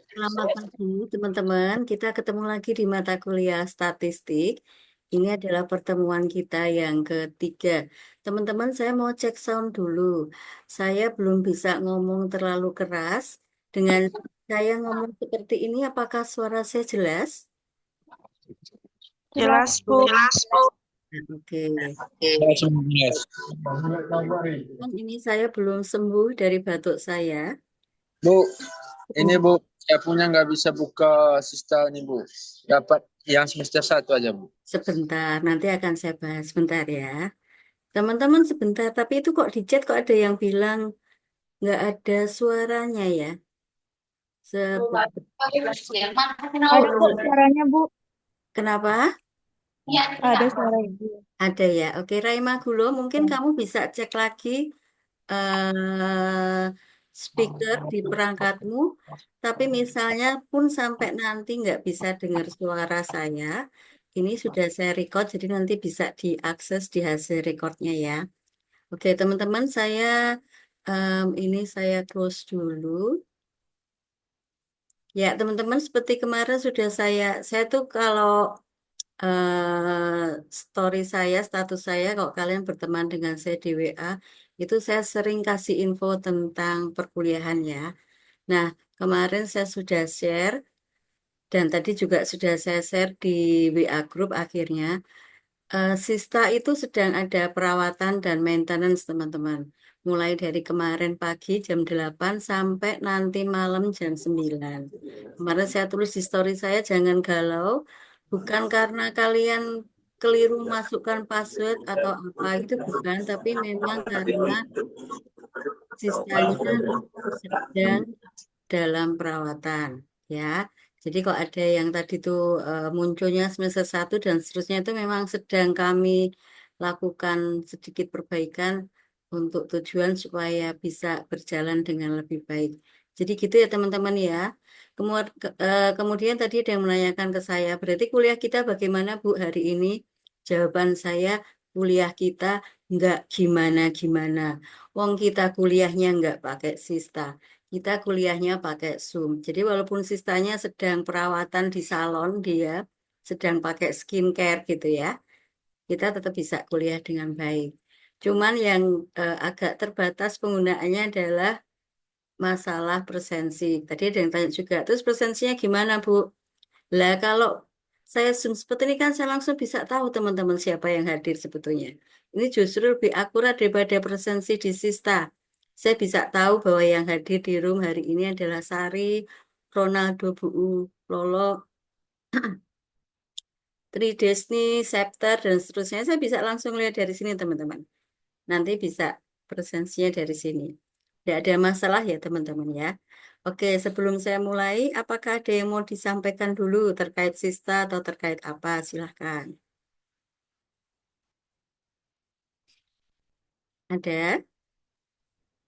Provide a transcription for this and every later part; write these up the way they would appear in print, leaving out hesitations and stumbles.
Selamat pagi, teman-teman. Kita ketemu lagi di mata kuliah statistik. Ini adalah pertemuan kita yang ketiga. Teman-teman, saya mau cek sound dulu. Saya belum bisa ngomong terlalu keras. Dengan saya ngomong seperti ini, apakah suara saya jelas? Jelas, Bu. Oke. Yes. Kan ini saya belum sembuh dari batuk saya. Bu, ini Bu, saya punya nggak bisa buka sista ini Bu. Dapat yang semester 1 aja Bu. Sebentar, nanti akan saya bahas sebentar ya. Teman-teman sebentar, tapi itu kok di chat kok ada yang bilang nggak ada suaranya ya. Ada kok suaranya, Bu. Kenapa? Ada suara Ibu. Ada ya. Oke, Raima Gulo, mungkin kamu bisa cek lagi eh, speaker di perangkatmu. Tapi misalnya pun sampai nanti nggak bisa dengar suara saya, ini sudah saya record, jadi nanti bisa diakses di hasil recordnya ya. Oke, teman-teman, ini saya close dulu. Ya, teman-teman, seperti kemarin sudah saya tuh kalau story saya, status saya, kalau kalian berteman dengan saya di WA, itu saya sering kasih info tentang perkuliahan ya. Nah, kemarin saya sudah share, dan tadi juga sudah saya share di WA Group akhirnya. Sista itu sedang ada perawatan dan maintenance, teman-teman. Mulai dari kemarin pagi jam 8 sampai nanti malam jam 9. Kemarin saya tulis di story saya, jangan galau. Bukan karena kalian keliru masukkan password atau apa, itu bukan. Tapi memang karena sistanya sedang dalam perawatan ya. Jadi kok ada yang tadi tuh munculnya semester 1 dan seterusnya itu memang sedang kami lakukan sedikit perbaikan untuk tujuan supaya bisa berjalan dengan lebih baik. Jadi gitu ya teman-teman ya. Kemudian tadi ada yang menanyakan ke saya, berarti kuliah kita bagaimana Bu hari ini? Jawaban saya, kuliah kita nggak gimana-gimana. Wong kita kuliahnya nggak pakai sista. Kita kuliahnya pakai Zoom. Jadi walaupun sistanya sedang perawatan di salon, dia sedang pakai skincare gitu ya, kita tetap bisa kuliah dengan baik. Cuman yang agak terbatas penggunaannya adalah masalah presensi. Tadi ada yang tanya juga, terus presensinya gimana Bu? Lah kalau saya Zoom seperti ini kan saya langsung bisa tahu teman-teman siapa yang hadir sebetulnya. Ini justru lebih akurat daripada presensi di Sista. Saya bisa tahu bahwa yang hadir di room hari ini adalah Sari, Ronaldo, Bu Lolo, Tridesni, Septer, dan seterusnya. Saya bisa langsung lihat dari sini teman-teman. Nanti bisa presensinya dari sini. Tidak ada masalah ya teman-teman ya. Oke, sebelum saya mulai, apakah ada yang mau disampaikan dulu terkait Sista atau terkait apa? Silahkan. Ada?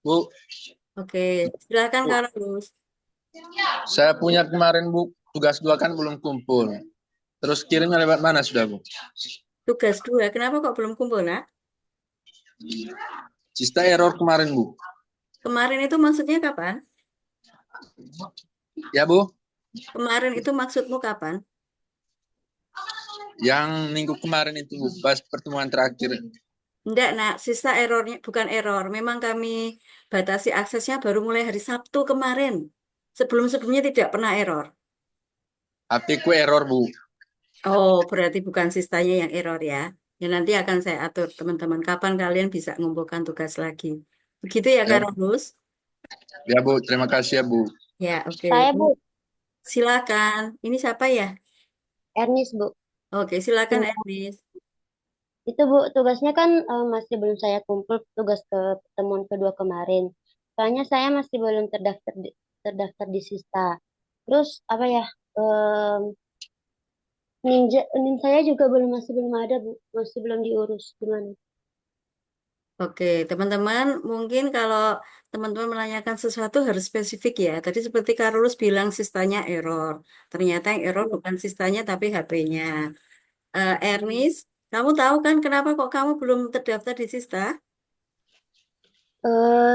Bu, Oke, silakan Bu, Carlos. saya punya kemarin Bu, tugas 2 kan belum kumpul. Terus kirimnya lewat mana sudah Bu? Tugas 2, kenapa kok belum kumpul, nak? Sista error kemarin Bu. Kemarin itu maksudnya kapan? Ya Bu, Kemarin itu maksudmu kapan? yang minggu kemarin itu Bu, pas pertemuan terakhir. Enggak, nak. Sisa errornya bukan error. Memang kami batasi aksesnya baru mulai hari Sabtu kemarin. Sebelum-sebelumnya tidak pernah error. HP ku error Bu. Oh, berarti bukan sistanya yang error ya. Ya nanti akan saya atur teman-teman. Kapan kalian bisa mengumpulkan tugas lagi. Begitu ya, Ya, Carlos? ya Bu, terima kasih ya Bu. Ya, oke. Saya, Bu. Silakan. Ini siapa ya? Ernis, Bu. Oke, silakan Tinggal Ernest. itu, Bu, tugasnya kan masih belum saya kumpul tugas ke pertemuan kedua kemarin. Soalnya saya masih belum terdaftar di Sista. Terus apa ya? em, NIM saya juga masih belum ada, Bu. Masih belum diurus. Gimana? Oke, teman-teman, mungkin kalau teman-teman menanyakan sesuatu harus spesifik ya. Tadi seperti Carlos bilang sistanya error. Ternyata yang error bukan sistanya tapi HP-nya. Ernest, kamu tahu kan kenapa kok kamu belum terdaftar di Sista?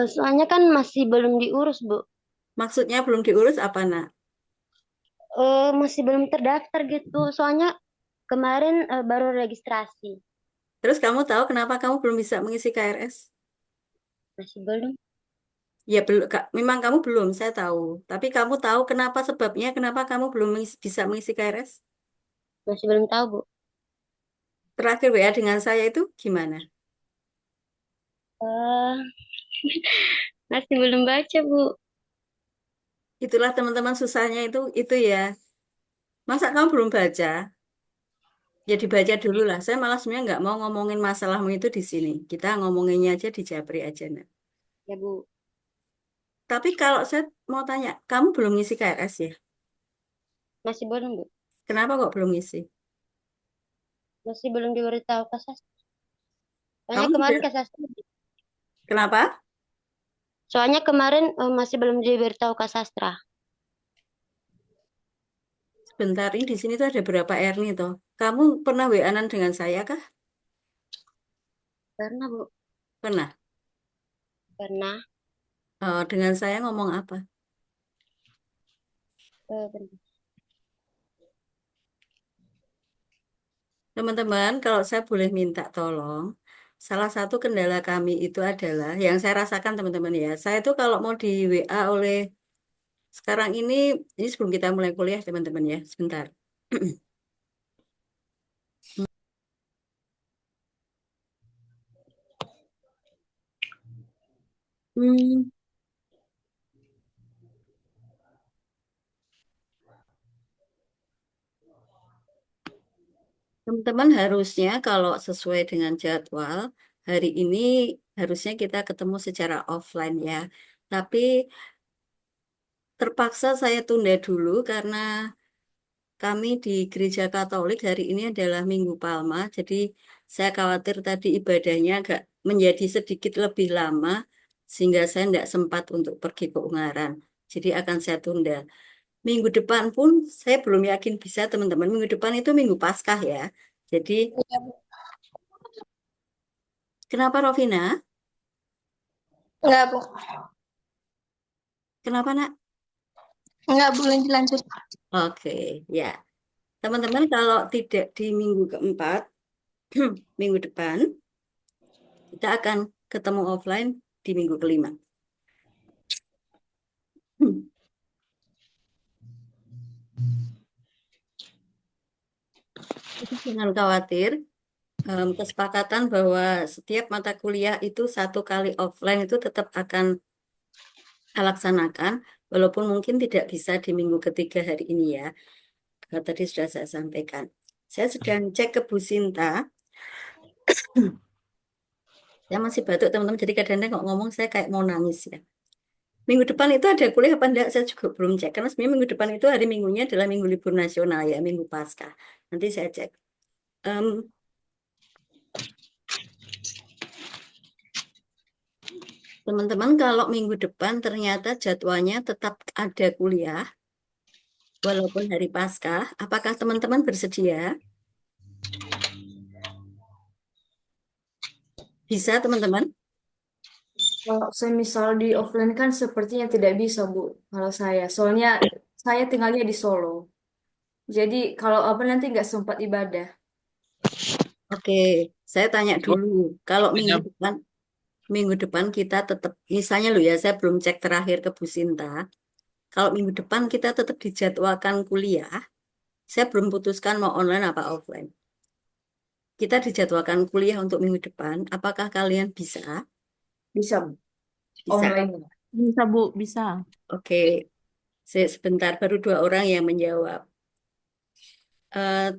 Soalnya kan masih belum diurus, Bu. Maksudnya belum diurus apa, nak? Masih belum terdaftar gitu. Soalnya kemarin baru registrasi. Terus kamu tahu kenapa kamu belum bisa mengisi KRS? Masih belum. Ya belum, memang kamu belum, saya tahu. Tapi kamu tahu kenapa sebabnya, kenapa kamu belum bisa mengisi KRS? Masih belum tahu, Bu. Terakhir WA dengan saya itu gimana? Eh, masih belum baca, Bu. Itulah teman-teman susahnya itu ya. Masa kamu belum baca? Ya dibaca dulu lah. Saya malah sebenarnya nggak mau ngomongin masalahmu itu di sini. Kita ngomonginnya aja di Japri aja, nah. Ya, Bu. Tapi kalau saya mau tanya, kamu belum ngisi KRS ya? Masih belum, Bu. Kenapa kok belum ngisi? Masih belum diberitahu ke sastra. Soalnya Kamu kemarin tidak, ke sastra. kenapa? Soalnya kemarin masih belum diberitahu ke sastra. Sebentar, ini di sini tuh ada berapa Erni toh? Kamu pernah WA-an dengan saya kah? Karena, Bu, Pernah. pernah. Dengan saya ngomong apa? Bentar. Teman-teman, kalau saya boleh minta tolong, salah satu kendala kami itu adalah yang saya rasakan teman-teman ya. Saya itu kalau mau di WA oleh sekarang ini sebelum kita mulai kuliah teman-teman ya, sebentar. Hmm, teman-teman harusnya kalau sesuai dengan jadwal, hari ini harusnya kita ketemu secara offline ya. Tapi terpaksa saya tunda dulu karena kami di Gereja Katolik hari ini adalah Minggu Palma, jadi saya khawatir tadi ibadahnya agak menjadi sedikit lebih lama, sehingga saya tidak sempat untuk pergi ke Ungaran. Jadi akan saya tunda. Minggu depan pun saya belum yakin bisa, teman-teman. Minggu depan itu Minggu Paskah ya. Jadi, kenapa Rovina? Enggak, Bu. Kenapa nak? Enggak boleh dilanjut. Oke, ya. Teman-teman, kalau tidak di minggu keempat, minggu depan, kita akan ketemu offline di minggu kelima. Jadi jangan khawatir, kesepakatan bahwa setiap mata kuliah itu satu kali offline itu tetap akan saya laksanakan, walaupun mungkin tidak bisa di minggu ketiga hari ini ya. Tadi sudah saya sampaikan. Saya sedang cek ke Bu Sinta, saya masih batuk teman-teman, jadi kadang-kadang kok ngomong saya kayak mau nangis ya. Minggu depan itu ada kuliah apa enggak, saya juga belum cek. Karena sebenarnya minggu depan itu hari minggunya adalah minggu libur nasional ya, minggu Paskah. Nanti saya cek. Em, Teman-teman, kalau minggu depan ternyata jadwalnya tetap ada kuliah, walaupun hari Paskah, apakah teman-teman bersedia? Bisa, teman-teman? Kalau semisal di offline kan sepertinya tidak bisa, Bu. Kalau saya, soalnya saya tinggalnya di Solo. Jadi kalau apa nanti nggak sempat ibadah. Oke, saya tanya Oh, dulu. Kalau kayaknya minggu depan kita tetap, misalnya lo ya, saya belum cek terakhir ke Bu Sinta. Kalau minggu depan kita tetap dijadwalkan kuliah, saya belum putuskan mau online apa offline. Kita dijadwalkan kuliah untuk minggu depan. Apakah kalian bisa? Bisa, Bu. Bisa. Online. Bisa, Bu, bisa. Oke, sebentar baru dua orang yang menjawab. Eh,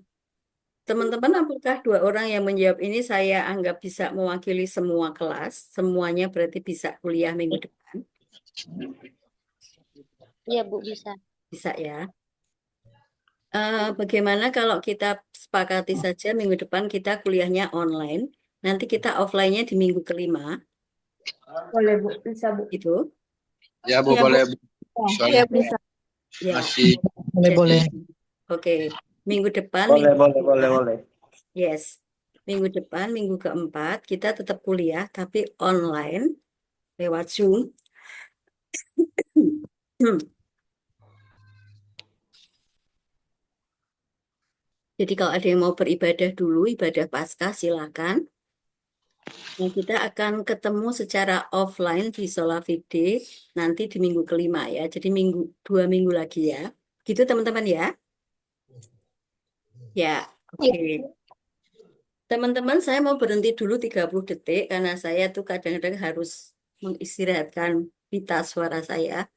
Teman-teman, apakah dua orang yang menjawab ini saya anggap bisa mewakili semua kelas? Semuanya berarti bisa kuliah minggu depan. Iya, Bu, bisa. Bisa ya. Bagaimana kalau kita sepakati saja minggu depan kita kuliahnya online, nanti kita offline-nya di minggu kelima, Boleh, Bu. Bisa, Bu. itu. ya Bu Iya, Bu. boleh Bu. Iya, Soalnya bisa. Ya, masih Boleh, jadi, boleh. oke, minggu depan, boleh minggu boleh boleh keempat, boleh. yes, minggu depan, minggu keempat kita tetap kuliah tapi online lewat Zoom. Jadi kalau ada yang mau beribadah dulu, ibadah Paskah silakan. Nah, kita akan ketemu secara offline di Solafide nanti di minggu kelima ya. Jadi 2 minggu lagi ya. Gitu teman-teman ya. Ya, oke. Teman-teman, saya mau berhenti dulu 30 detik karena saya tuh kadang-kadang harus mengistirahatkan pita suara saya.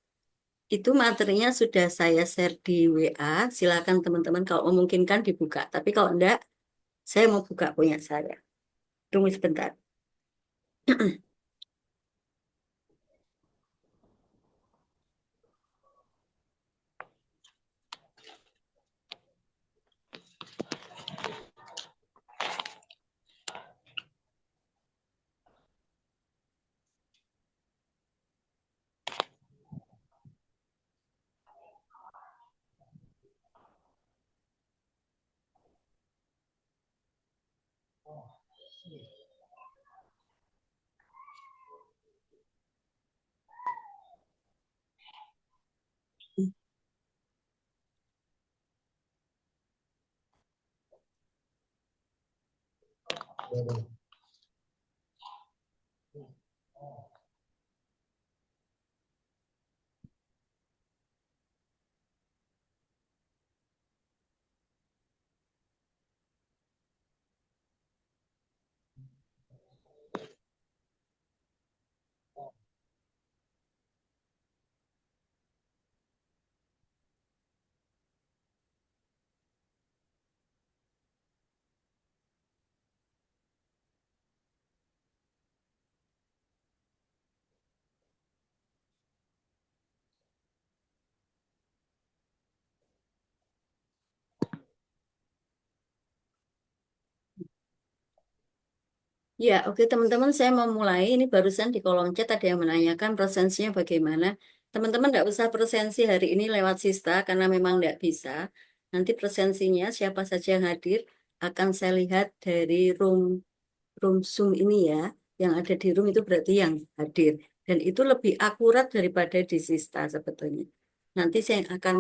Itu materinya sudah saya share di WA. Silakan teman-teman kalau memungkinkan dibuka. Tapi kalau enggak, saya mau buka punya saya. Tunggu sebentar. Ya, oke teman-teman, saya mau mulai. Ini barusan di kolom chat ada yang menanyakan presensinya bagaimana. Teman-teman nggak usah presensi hari ini lewat Sista karena memang nggak bisa. Nanti presensinya siapa saja yang hadir akan saya lihat dari room Zoom ini ya. Yang ada di room itu berarti yang hadir. Dan itu lebih akurat daripada di Sista sebetulnya. Nanti saya akan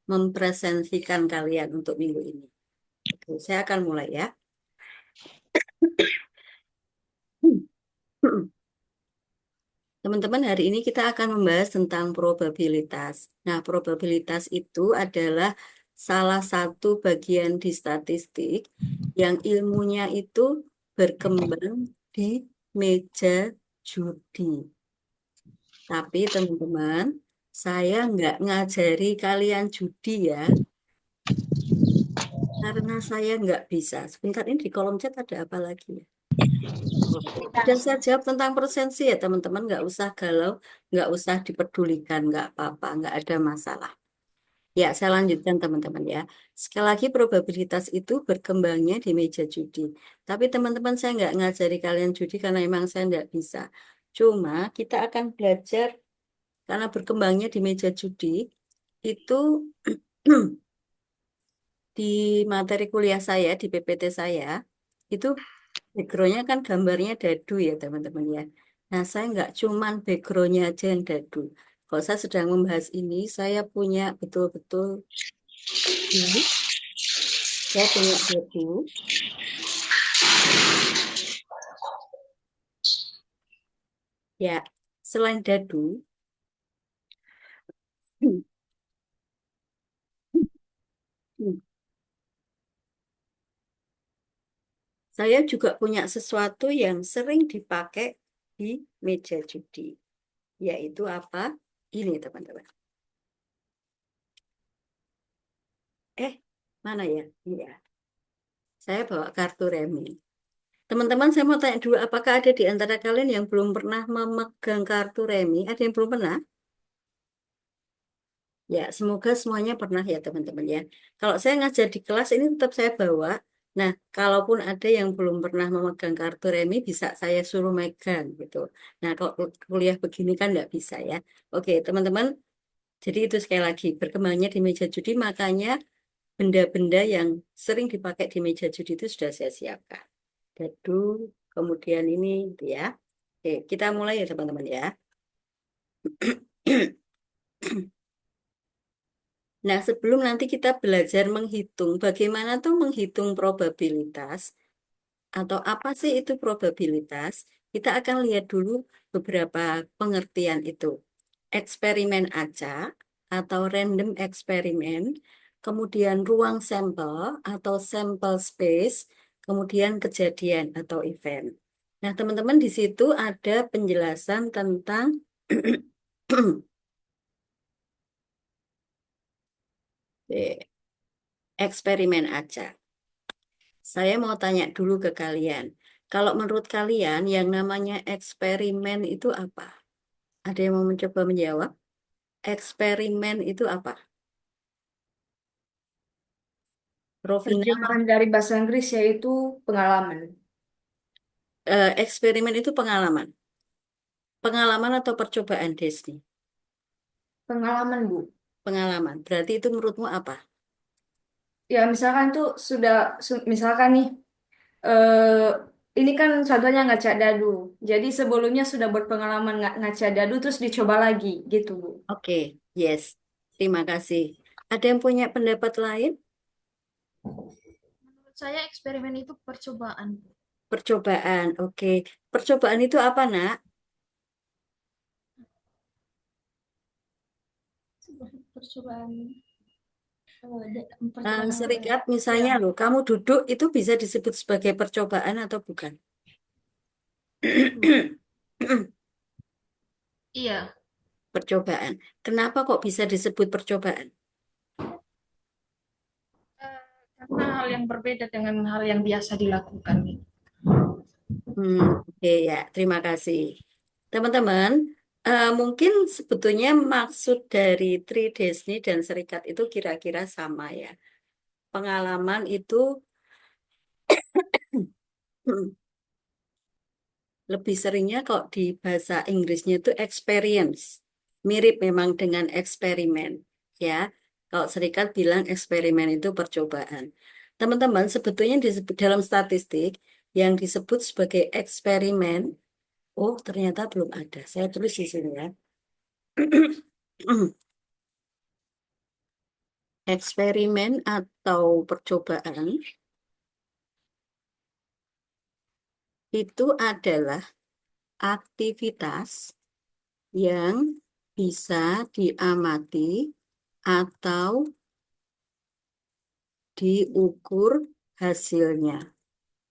mempresentasikan kalian untuk minggu ini. Oke, saya akan mulai ya. Teman-teman, hari ini kita akan membahas tentang probabilitas. Nah, probabilitas itu adalah salah satu bagian di statistik yang ilmunya itu berkembang di meja judi. Tapi teman-teman, saya nggak ngajari kalian judi ya, karena saya nggak bisa. Sebentar ini di kolom chat ada apa lagi ya? Sudah saya jawab tentang presensi ya teman-teman, nggak usah galau, nggak usah dipedulikan, nggak apa-apa, nggak ada masalah. Ya, saya lanjutkan teman-teman ya. Sekali lagi probabilitas itu berkembangnya di meja judi. Tapi teman-teman saya nggak ngajari kalian judi karena emang saya nggak bisa. Cuma kita akan belajar karena berkembangnya di meja judi itu di materi kuliah saya, di PPT saya, itu backgroundnya kan gambarnya dadu ya teman-teman ya. Nah saya nggak cuman backgroundnya aja yang dadu. Kalau saya sedang membahas ini, saya punya betul-betul dulu, saya punya dadu. Ya, selain dadu, saya juga punya sesuatu yang sering dipakai di meja judi, yaitu apa? Ini teman-teman. Mana ya? Iya, saya bawa kartu remi. Teman-teman, saya mau tanya dulu, apakah ada di antara kalian yang belum pernah memegang kartu remi? Ada yang belum pernah? Ya, semoga semuanya pernah ya teman-teman ya. Kalau saya ngajar di kelas ini tetap saya bawa. Nah, kalaupun ada yang belum pernah memegang kartu remi, bisa saya suruh megang gitu. Nah, kalau kuliah begini kan nggak bisa ya. Oke, teman-teman, jadi itu sekali lagi, berkembangnya di meja judi, makanya benda-benda yang sering dipakai di meja judi itu sudah saya siapkan. Dadu, kemudian ini gitu ya. Oke, kita mulai ya teman-teman ya. Nah, sebelum nanti kita belajar menghitung, bagaimana tuh menghitung probabilitas, atau apa sih itu probabilitas, kita akan lihat dulu beberapa pengertian itu. Eksperimen acak atau random eksperimen, kemudian ruang sampel atau sample space, kemudian kejadian atau event. Nah, teman-teman di situ ada penjelasan tentang eksperimen acak. Saya mau tanya dulu ke kalian. Kalau menurut kalian yang namanya eksperimen itu apa? Ada yang mau mencoba menjawab? Eksperimen itu apa? Rovina, Terjemahan dari bahasa Inggris yaitu pengalaman. eksperimen itu pengalaman. Pengalaman atau percobaan, Desni? Pengalaman, Bu. Pengalaman. Berarti itu menurutmu apa? Ya, misalkan tuh sudah, misalkan nih, eh, ini kan contohnya ngaca dadu. Jadi sebelumnya sudah berpengalaman ngaca dadu, terus dicoba lagi, gitu, Bu. Oke, yes. Terima kasih. Ada yang punya pendapat lain? Menurut saya eksperimen itu percobaan. Percobaan, oke. Percobaan itu apa, Nak? Percobaan percobaan apa ya? Serikat Ya, misalnya loh, kamu duduk itu bisa disebut sebagai percobaan atau bukan? iya. Percobaan. Kenapa kok bisa disebut percobaan? Eh, karena hal yang berbeda dengan hal yang biasa dilakukan. Oke ya, terima kasih. Teman-teman, mungkin sebetulnya maksud dari Tridesni dan Serikat itu kira-kira sama ya. Pengalaman itu lebih seringnya kok di bahasa Inggrisnya itu experience. Mirip memang dengan eksperimen, ya. Kalau Serikat bilang eksperimen itu percobaan. Teman-teman, sebetulnya disebut dalam statistik yang disebut sebagai eksperimen, oh ternyata belum ada. Saya tulis di sini ya. Eksperimen atau percobaan itu adalah aktivitas yang bisa diamati atau diukur hasilnya.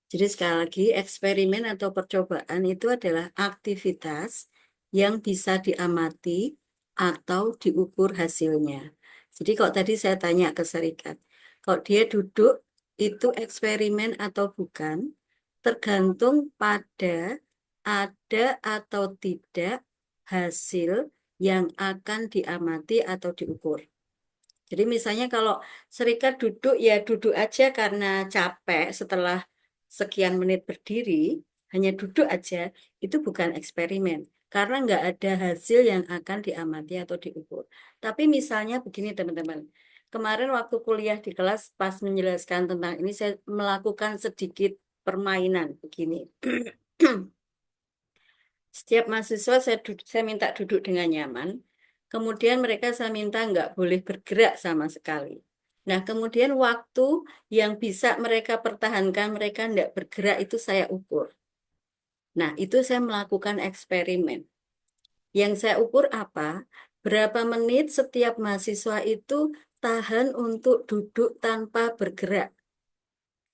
Jadi sekali lagi, eksperimen atau percobaan itu adalah aktivitas yang bisa diamati atau diukur hasilnya. Jadi kalau tadi saya tanya ke Serikat, kalau dia duduk itu eksperimen atau bukan, tergantung pada ada atau tidak hasil yang akan diamati atau diukur. Jadi misalnya kalau Serikat duduk ya duduk aja karena capek setelah sekian menit berdiri, hanya duduk aja, itu bukan eksperimen. Karena nggak ada hasil yang akan diamati atau diukur. Tapi misalnya begini teman-teman, kemarin waktu kuliah di kelas pas menjelaskan tentang ini, saya melakukan sedikit permainan begini. Setiap mahasiswa saya minta duduk dengan nyaman. Kemudian mereka saya minta nggak boleh bergerak sama sekali. Nah, kemudian waktu yang bisa mereka pertahankan, mereka nggak bergerak itu saya ukur. Nah, itu saya melakukan eksperimen. Yang saya ukur apa? Berapa menit setiap mahasiswa itu tahan untuk duduk tanpa bergerak.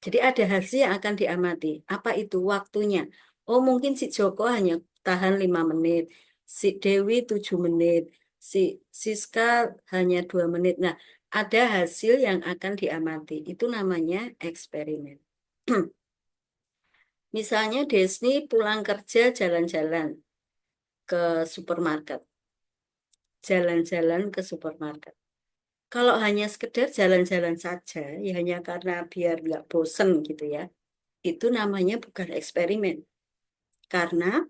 Jadi ada hasil yang akan diamati. Apa itu waktunya? Oh mungkin si Joko hanya tahan 5 menit, si Dewi 7 menit, si Siska hanya 2 menit. Nah, ada hasil yang akan diamati. Itu namanya eksperimen. Misalnya Desni pulang kerja jalan-jalan ke supermarket. Jalan-jalan ke supermarket. Kalau hanya sekedar jalan-jalan saja, ya hanya karena biar nggak bosen gitu ya, itu namanya bukan eksperimen. Karena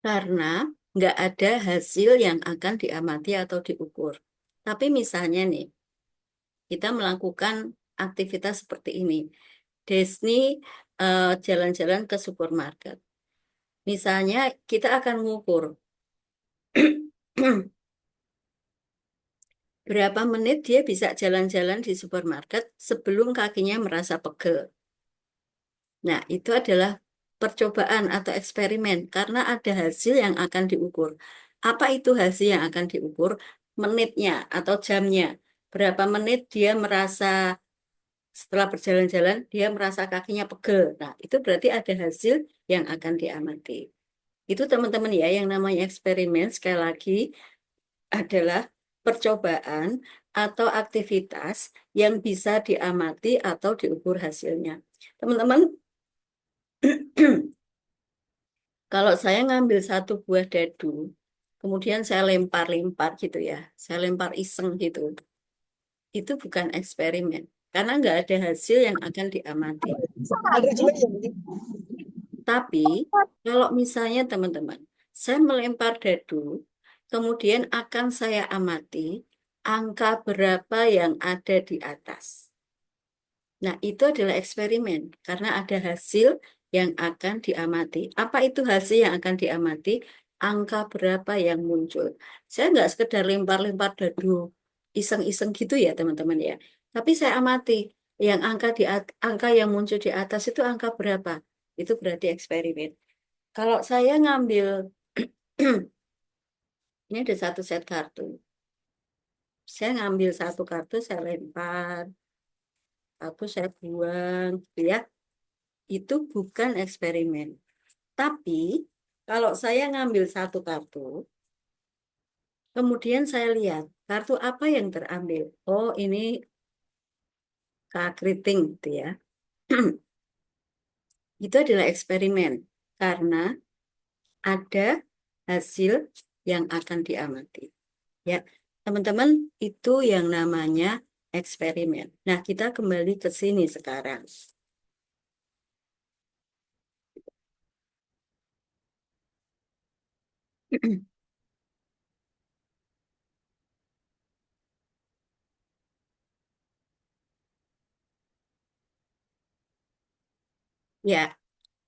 karena nggak ada hasil yang akan diamati atau diukur. Tapi misalnya nih, kita melakukan aktivitas seperti ini. Desni jalan-jalan ke supermarket. Misalnya kita akan mengukur berapa menit dia bisa jalan-jalan di supermarket sebelum kakinya merasa pegel. Nah, itu adalah percobaan atau eksperimen karena ada hasil yang akan diukur. Apa itu hasil yang akan diukur? Menitnya atau jamnya. Berapa menit dia merasa setelah berjalan-jalan dia merasa kakinya pegel. Nah, itu berarti ada hasil yang akan diamati. Itu teman-teman ya, yang namanya eksperimen sekali lagi adalah percobaan atau aktivitas yang bisa diamati atau diukur hasilnya. Teman-teman, kalau saya ngambil satu buah dadu, kemudian saya lempar-lempar gitu ya, saya lempar iseng gitu, itu bukan eksperimen, karena nggak ada hasil yang akan diamati. Tapi kalau misalnya teman-teman, saya melempar dadu, kemudian akan saya amati angka berapa yang ada di atas. Nah, itu adalah eksperimen karena ada hasil yang akan diamati. Apa itu hasil yang akan diamati? Angka berapa yang muncul. Saya nggak sekedar lempar-lempar dadu iseng-iseng gitu ya teman-teman ya. Tapi saya amati yang angka yang muncul di atas itu angka berapa. Itu berarti eksperimen. Kalau saya ngambil ini ada satu set kartu. Saya ngambil satu kartu, saya lempar, satu saya buang, gitu ya. Itu bukan eksperimen. Tapi kalau saya ngambil satu kartu, kemudian saya lihat kartu apa yang terambil. Oh, ini keriting gitu ya. Itu adalah eksperimen karena ada hasil yang akan diamati. Ya, teman-teman, itu yang namanya eksperimen. Nah, kita kembali ke sini sekarang. Ya,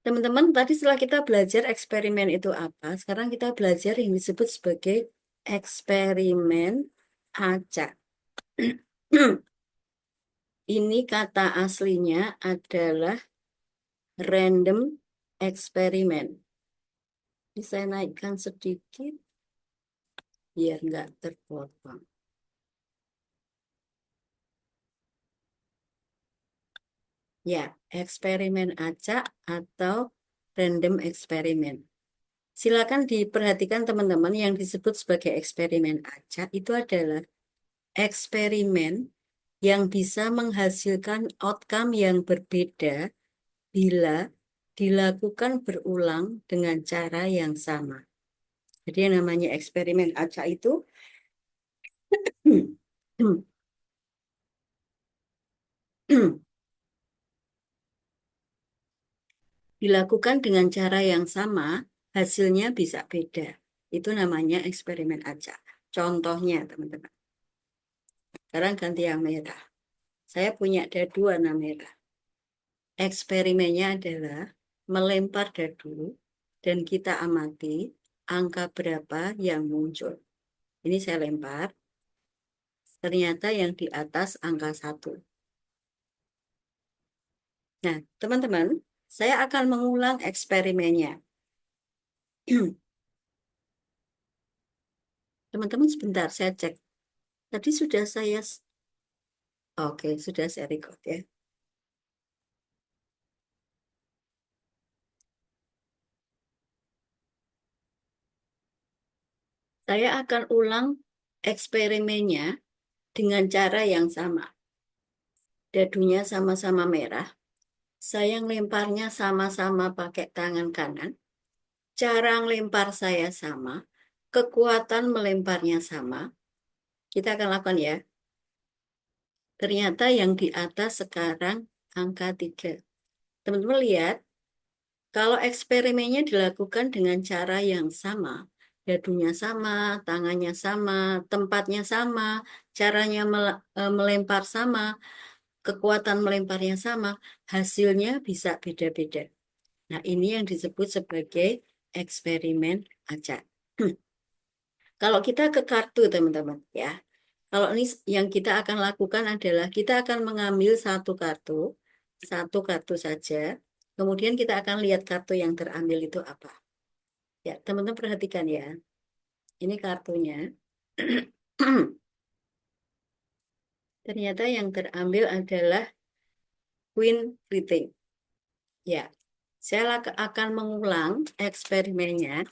teman-teman, tadi setelah kita belajar eksperimen itu apa, sekarang kita belajar yang disebut sebagai eksperimen acak. Ini kata aslinya adalah random eksperimen. Ini saya naikkan sedikit biar nggak terpotong. Ya, eksperimen acak atau random eksperimen. Silakan diperhatikan teman-teman, yang disebut sebagai eksperimen acak itu adalah eksperimen yang bisa menghasilkan outcome yang berbeda bila dilakukan berulang dengan cara yang sama. Jadi yang namanya eksperimen acak itu dilakukan dengan cara yang sama, hasilnya bisa beda. Itu namanya eksperimen acak. Contohnya, teman-teman. Sekarang ganti yang merah. Saya punya dadu warna merah. Eksperimennya adalah melempar dadu dan kita amati angka berapa yang muncul. Ini saya lempar. Ternyata yang di atas angka 1. Nah, teman-teman, saya akan mengulang eksperimennya. Teman-teman sebentar, saya cek. Tadi sudah saya... Oke, sudah saya record ya. Saya akan ulang eksperimennya dengan cara yang sama. Dadunya sama-sama merah. Saya ngelemparnya sama-sama pakai tangan kanan. Cara ngelempar saya sama. Kekuatan melemparnya sama. Kita akan lakukan ya. Ternyata yang di atas sekarang angka 3. Teman-teman lihat, kalau eksperimennya dilakukan dengan cara yang sama, dadunya sama, tangannya sama, tempatnya sama, caranya melempar sama, kekuatan melemparnya sama, hasilnya bisa beda-beda. Nah, ini yang disebut sebagai eksperimen acak. Kalau kita ke kartu, teman-teman, ya. Kalau ini yang kita akan lakukan adalah kita akan mengambil satu kartu saja. Kemudian kita akan lihat kartu yang terambil itu apa. Ya, teman-teman perhatikan ya. Ini kartunya. Ternyata yang terambil adalah Queen Fliting. Ya, saya akan mengulang eksperimennya.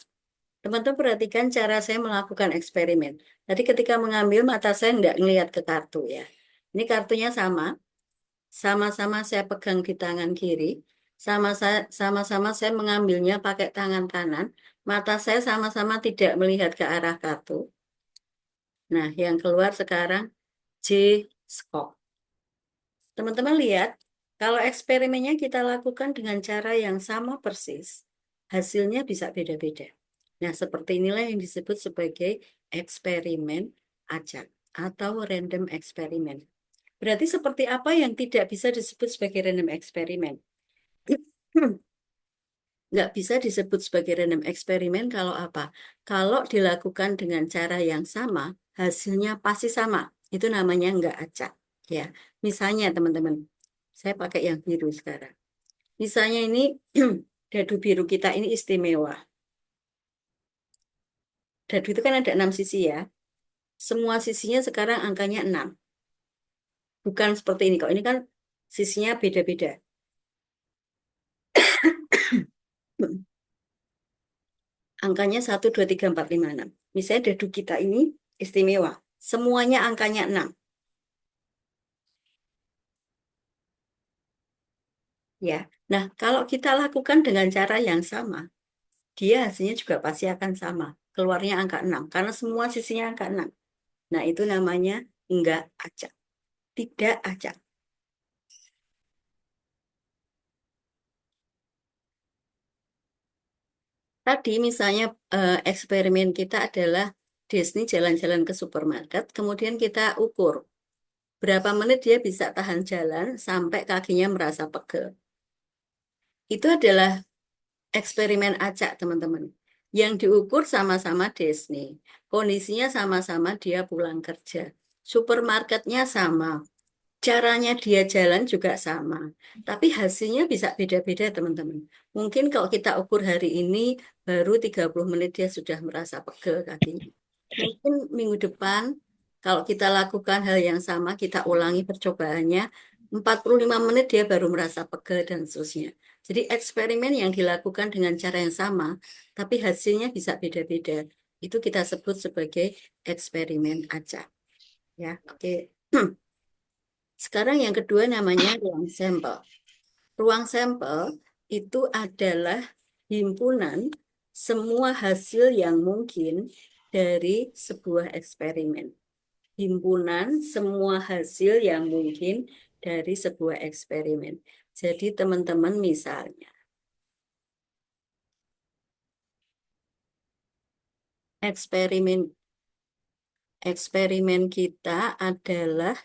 Teman-teman perhatikan cara saya melakukan eksperimen. Tadi ketika mengambil, mata saya tidak melihat ke kartu ya. Ini kartunya sama-sama saya pegang di tangan kiri, sama-sama saya mengambilnya pakai tangan kanan. Mata saya sama-sama tidak melihat ke arah kartu. Nah, yang keluar sekarang J Skok. Teman-teman lihat, kalau eksperimennya kita lakukan dengan cara yang sama persis, hasilnya bisa beda-beda. Nah, seperti inilah yang disebut sebagai eksperimen acak atau random eksperimen. Berarti seperti apa yang tidak bisa disebut sebagai random eksperimen? Nggak bisa disebut sebagai random eksperimen kalau apa? Kalau dilakukan dengan cara yang sama, hasilnya pasti sama. Itu namanya nggak acak. Ya, misalnya teman-teman, saya pakai yang biru sekarang. Misalnya ini dadu biru kita ini istimewa. Dadu itu kan ada 6 sisi ya. Semua sisinya sekarang angkanya 6. Bukan seperti ini. Kalau ini kan sisinya beda-beda. Angkanya 1, 2, 3, 4, 5, 6. Misalnya dadu kita ini istimewa. Semuanya angkanya 6. Ya. Nah, kalau kita lakukan dengan cara yang sama, dia hasilnya juga pasti akan sama. Keluarnya angka 6. Karena semua sisinya angka 6. Nah, itu namanya enggak acak. Tidak acak. Tadi misalnya eksperimen kita adalah Disney jalan-jalan ke supermarket, kemudian kita ukur berapa menit dia bisa tahan jalan sampai kakinya merasa pegel. Itu adalah eksperimen acak, teman-teman. Yang diukur sama-sama Disney. Kondisinya sama-sama dia pulang kerja. Supermarketnya sama. Caranya dia jalan juga sama. Tapi hasilnya bisa beda-beda, teman-teman. Mungkin kalau kita ukur hari ini, baru 30 menit dia sudah merasa pegel kakinya. Mungkin minggu depan, kalau kita lakukan hal yang sama, kita ulangi percobaannya, 45 menit dia baru merasa pegel dan seterusnya. Jadi eksperimen yang dilakukan dengan cara yang sama, tapi hasilnya bisa beda-beda. Itu kita sebut sebagai eksperimen acak. Ya, oke. Sekarang yang kedua namanya ruang sampel. Ruang sampel itu adalah himpunan semua hasil yang mungkin dari sebuah eksperimen. Himpunan semua hasil yang mungkin dari sebuah eksperimen. Jadi teman-teman misalnya, eksperimen kita adalah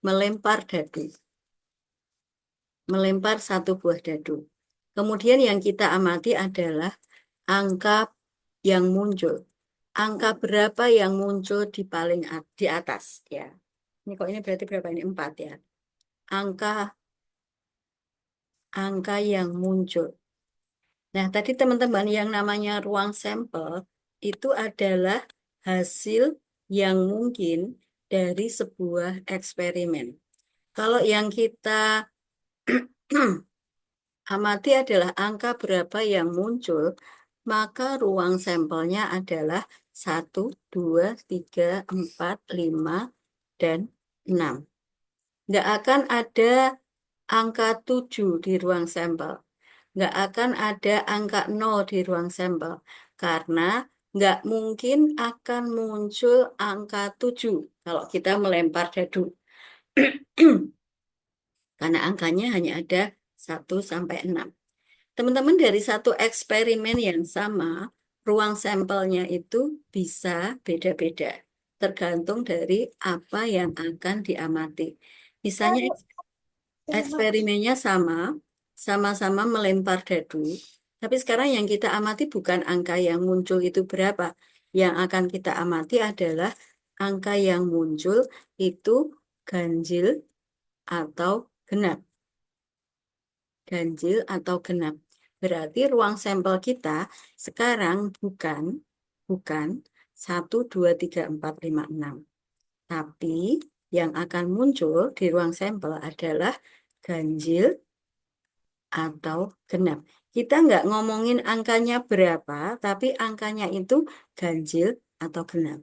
melempar dadu. Melempar satu buah dadu. Kemudian yang kita amati adalah angka yang muncul. Angka berapa yang muncul di paling di atas ya. Ini kok ini berarti berapa ini? 4 ya. Angka yang muncul. Nah, tadi teman-teman yang namanya ruang sampel itu adalah hasil yang mungkin dari sebuah eksperimen. Kalau yang kita amati adalah angka berapa yang muncul, maka ruang sampelnya adalah 1, 2, 3, 4, 5, dan 6. Nggak akan ada angka 7 di ruang sampel. Nggak akan ada angka 0 di ruang sampel. Karena nggak mungkin akan muncul angka 7 kalau kita melempar dadu. Karena angkanya hanya ada 1 sampai 6. Teman-teman, dari satu eksperimen yang sama, ruang sampelnya itu bisa beda-beda. Tergantung dari apa yang akan diamati. Misalnya eksperimennya sama-sama melempar dadu. Tapi sekarang yang kita amati bukan angka yang muncul itu berapa. Yang akan kita amati adalah angka yang muncul itu ganjil atau genap. Ganjil atau genap. Berarti ruang sampel kita sekarang bukan 1, 2, 3, 4, 5, 6. Tapi yang akan muncul di ruang sampel adalah ganjil atau genap. Kita nggak ngomongin angkanya berapa, tapi angkanya itu ganjil atau genap.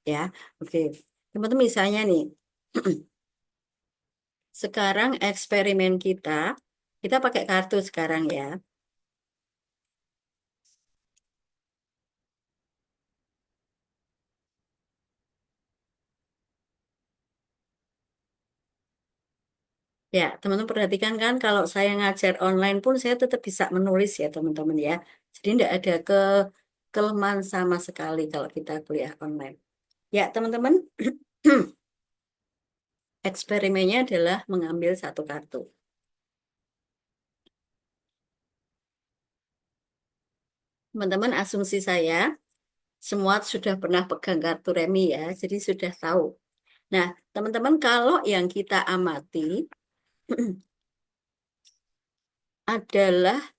Ya, oke. Teman-teman misalnya nih, sekarang eksperimen kita pakai kartu sekarang ya. Ya, teman-teman perhatikan kan kalau saya ngajar online pun saya tetap bisa menulis ya teman-teman ya. Jadi tidak ada kelemahan sama sekali kalau kita kuliah online. Ya, teman-teman, eksperimennya adalah mengambil satu kartu. Teman-teman, asumsi saya, semua sudah pernah pegang kartu remi ya, jadi sudah tahu. Nah, teman-teman, kalau yang kita amati adalah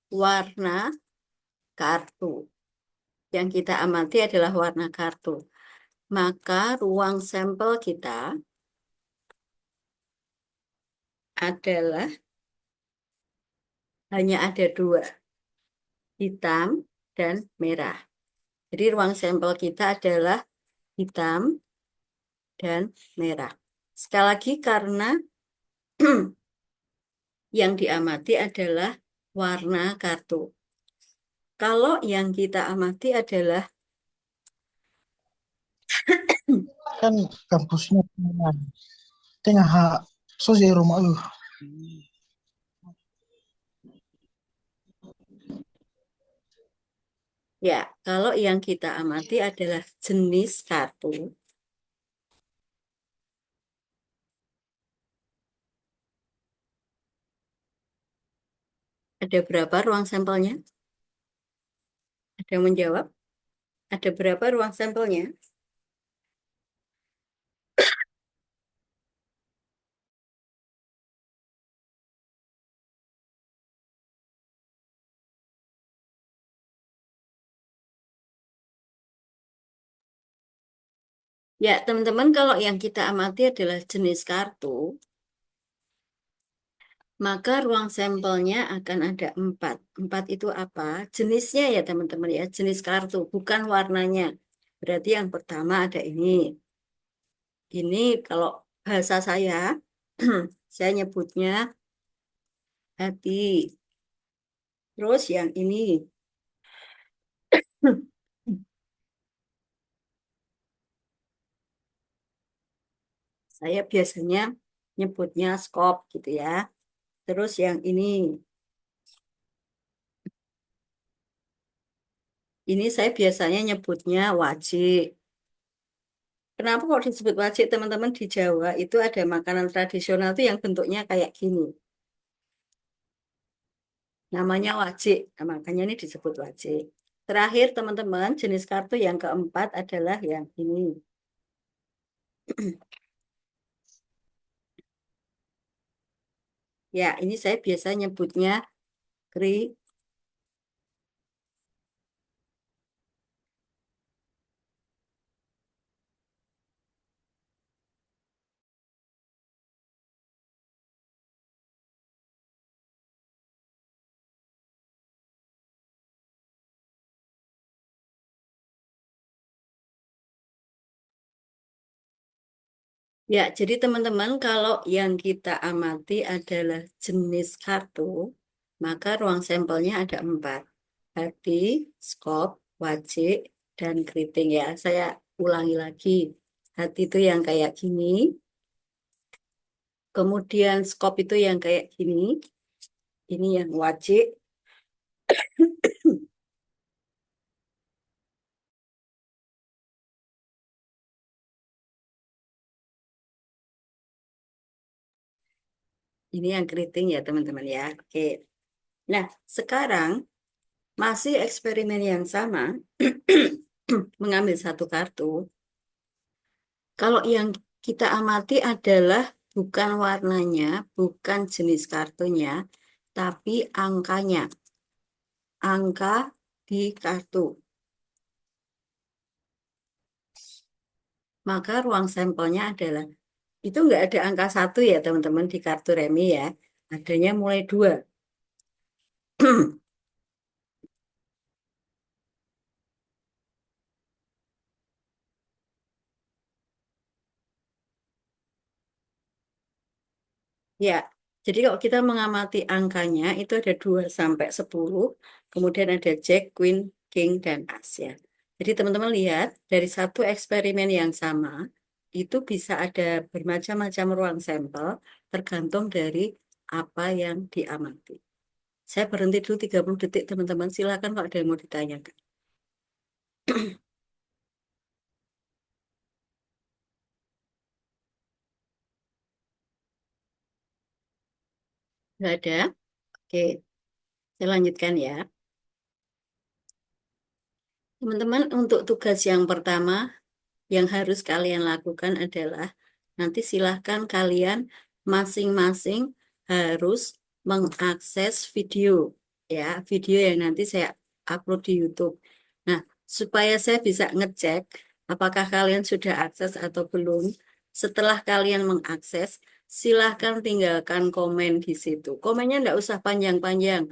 warna kartu. Yang kita amati adalah warna kartu. Maka ruang sampel kita adalah hanya ada dua, hitam dan merah. Jadi ruang sampel kita adalah hitam dan merah. Sekali lagi karena yang diamati adalah warna kartu. Kalau yang kita amati adalah kan kampusnya tengah sosial rumah lu. ya, kalau yang kita amati adalah jenis kartu. Ada berapa ruang sampelnya? Ada yang menjawab? Ada berapa ruang sampelnya? Ya, teman-teman, kalau yang kita amati adalah jenis kartu, maka ruang sampelnya akan ada 4. 4 itu apa? Jenisnya ya, teman-teman ya, jenis kartu, bukan warnanya. Berarti yang pertama ada ini. Ini kalau bahasa saya, saya nyebutnya hati. Terus yang ini. Saya biasanya nyebutnya skop gitu ya. Terus yang ini saya biasanya nyebutnya wajik. Kenapa kok disebut wajik teman-teman di Jawa itu ada makanan tradisional itu yang bentuknya kayak gini. Namanya wajik. Nah, makanya ini disebut wajik. Terakhir teman-teman jenis kartu yang keempat adalah yang ini. Ya, ini saya biasa nyebutnya kri. Ya, jadi teman-teman kalau yang kita amati adalah jenis kartu, maka ruang sampelnya ada 4. Hati, skop, wajik, dan keriting ya. Saya ulangi lagi. Hati itu yang kayak gini. Kemudian skop itu yang kayak gini. Ini yang wajik. Ini yang keriting ya teman-teman ya. Oke. Nah, sekarang masih eksperimen yang sama. Mengambil satu kartu. Kalau yang kita amati adalah bukan warnanya, bukan jenis kartunya, tapi angkanya. Angka di kartu. Maka ruang sampelnya adalah, itu nggak ada angka 1 ya teman-teman di kartu remi ya. Adanya mulai 2. Ya, jadi kalau kita mengamati angkanya itu ada 2 sampai 10, kemudian ada Jack, Queen, King, dan As ya. Jadi teman-teman lihat, dari satu eksperimen yang sama, itu bisa ada bermacam-macam ruang sampel, tergantung dari apa yang diamati. Saya berhenti dulu 30 detik teman-teman, silakan kalau ada yang mau ditanyakan. Nggak ada? Oke, saya lanjutkan ya. Teman-teman, untuk tugas yang pertama, yang harus kalian lakukan adalah nanti silahkan kalian masing-masing harus mengakses video ya, video yang nanti saya upload di YouTube. Nah, supaya saya bisa ngecek apakah kalian sudah akses atau belum. Setelah kalian mengakses, silahkan tinggalkan komen di situ. Komennya enggak usah panjang-panjang,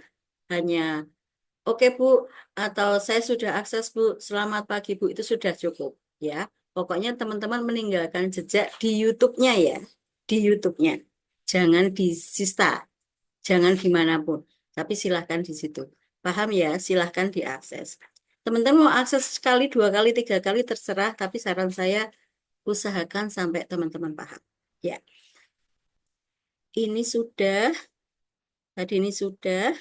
hanya oke Bu, atau saya sudah akses Bu, selamat pagi Bu, itu sudah cukup ya. Pokoknya teman-teman meninggalkan jejak di YouTube-nya ya, di YouTube-nya. Jangan di Sista, jangan dimanapun, tapi silahkan di situ. Paham ya, silahkan diakses. Teman-teman mau akses sekali, 2 kali, 3 kali, terserah, tapi saran saya usahakan sampai teman-teman paham. Ya, ini sudah, tadi ini sudah.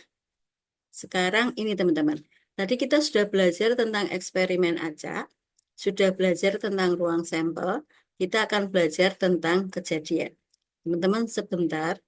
Sekarang ini teman-teman. Tadi kita sudah belajar tentang eksperimen acak, sudah belajar tentang ruang sampel, kita akan belajar tentang kejadian. Teman-teman sebentar.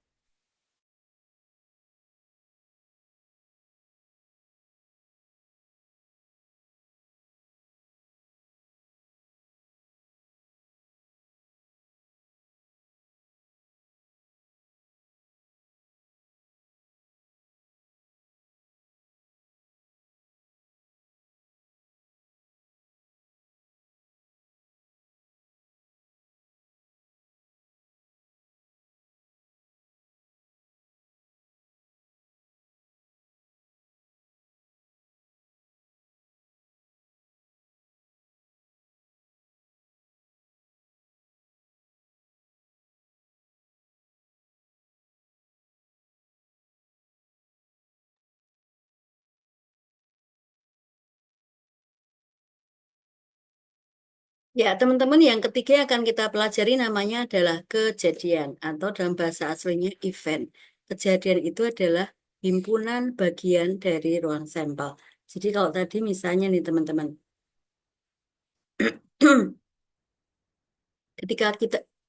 Ya, teman-teman, yang ketiga yang akan kita pelajari namanya adalah kejadian atau dalam bahasa aslinya event. Kejadian itu adalah himpunan bagian dari ruang sampel. Jadi kalau tadi misalnya nih teman-teman,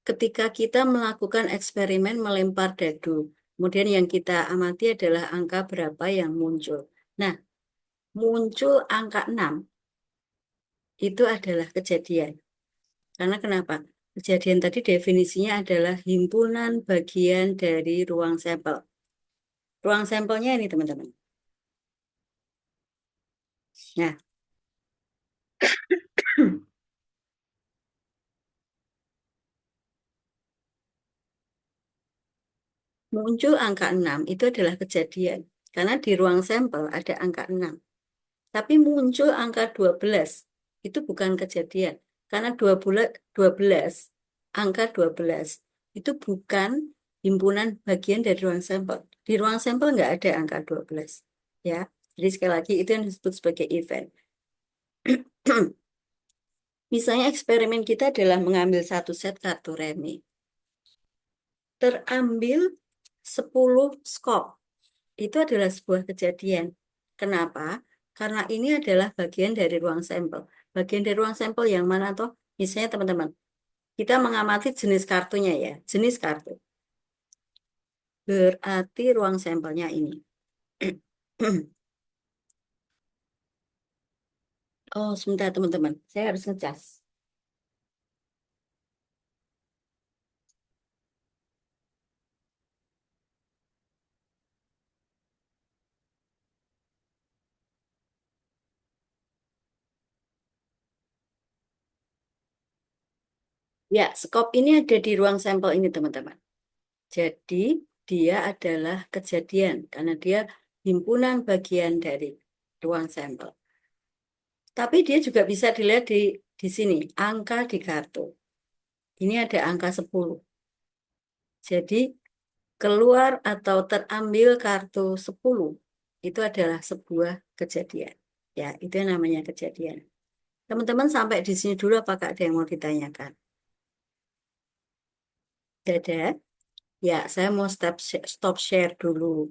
ketika kita melakukan eksperimen melempar dadu, kemudian yang kita amati adalah angka berapa yang muncul. Nah, muncul angka 6 itu adalah kejadian. Karena kenapa? Kejadian tadi definisinya adalah himpunan bagian dari ruang sampel. Ruang sampelnya ini teman-teman. Nah, muncul angka 6 itu adalah kejadian. Karena di ruang sampel ada angka 6. Tapi muncul angka 12 itu bukan kejadian. Karena 12, angka 12 itu bukan himpunan bagian dari ruang sampel. Di ruang sampel nggak ada angka 12. Ya, jadi sekali lagi itu yang disebut sebagai event. Misalnya eksperimen kita adalah mengambil satu set kartu remi. Terambil 10 skop. Itu adalah sebuah kejadian. Kenapa? Karena ini adalah bagian dari ruang sampel. Bagian dari ruang sampel yang mana toh? Misalnya teman-teman, kita mengamati jenis kartunya ya, jenis kartu. Berarti ruang sampelnya ini. Oh, sebentar teman-teman. Saya harus ngecas. Ya, skop ini ada di ruang sampel ini, teman-teman. Jadi, dia adalah kejadian karena dia himpunan bagian dari ruang sampel. Tapi dia juga bisa dilihat di sini, angka di kartu. Ini ada angka 10. Jadi, keluar atau terambil kartu 10 itu adalah sebuah kejadian. Ya, itu yang namanya kejadian. Teman-teman sampai di sini dulu apakah ada yang mau ditanyakan? Dadah. Ya, saya mau stop share dulu.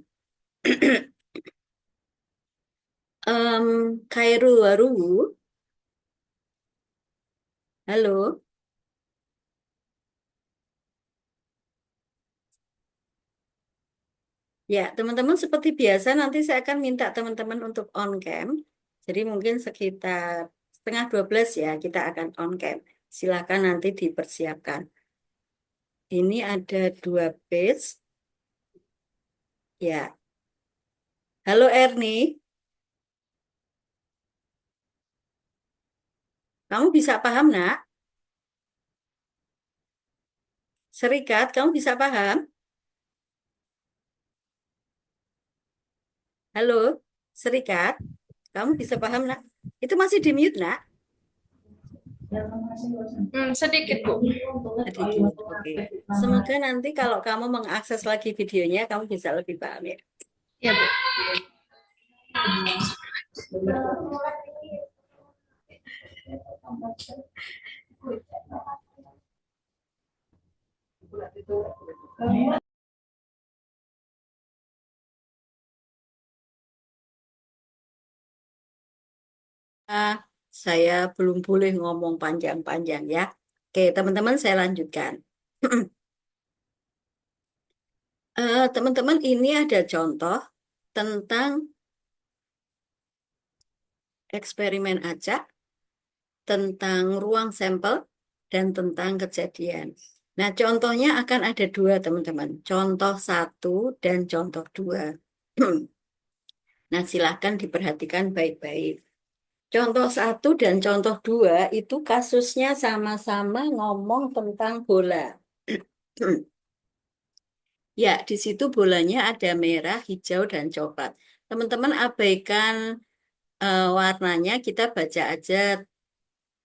Kairu Waruhu, halo. Ya, teman-teman seperti biasa nanti saya akan minta teman-teman untuk on cam. Jadi mungkin sekitar setengah 12 ya kita akan on cam. Silakan nanti dipersiapkan. Ini ada 2 page. Ya, halo Erni, kamu bisa paham nak? Serikat, kamu bisa paham? Halo, Serikat, kamu bisa paham nak? Itu masih di mute nak? Sedikit, Bu. Sedikit, oke. Semoga nanti kalau kamu mengakses lagi videonya, kamu bisa lebih paham ya. Ya, Bu. Ah, saya belum boleh ngomong panjang-panjang ya. Oke, teman-teman saya lanjutkan. Teman-teman ini ada contoh tentang eksperimen acak, tentang ruang sampel, dan tentang kejadian. Nah, contohnya akan ada 2, teman-teman. Contoh 1 dan contoh 2. Nah, silahkan diperhatikan baik-baik. Contoh 1 dan contoh 2 itu kasusnya sama-sama ngomong tentang bola. Ya, di situ bolanya ada merah, hijau, dan coklat. Teman-teman abaikan warnanya, kita baca aja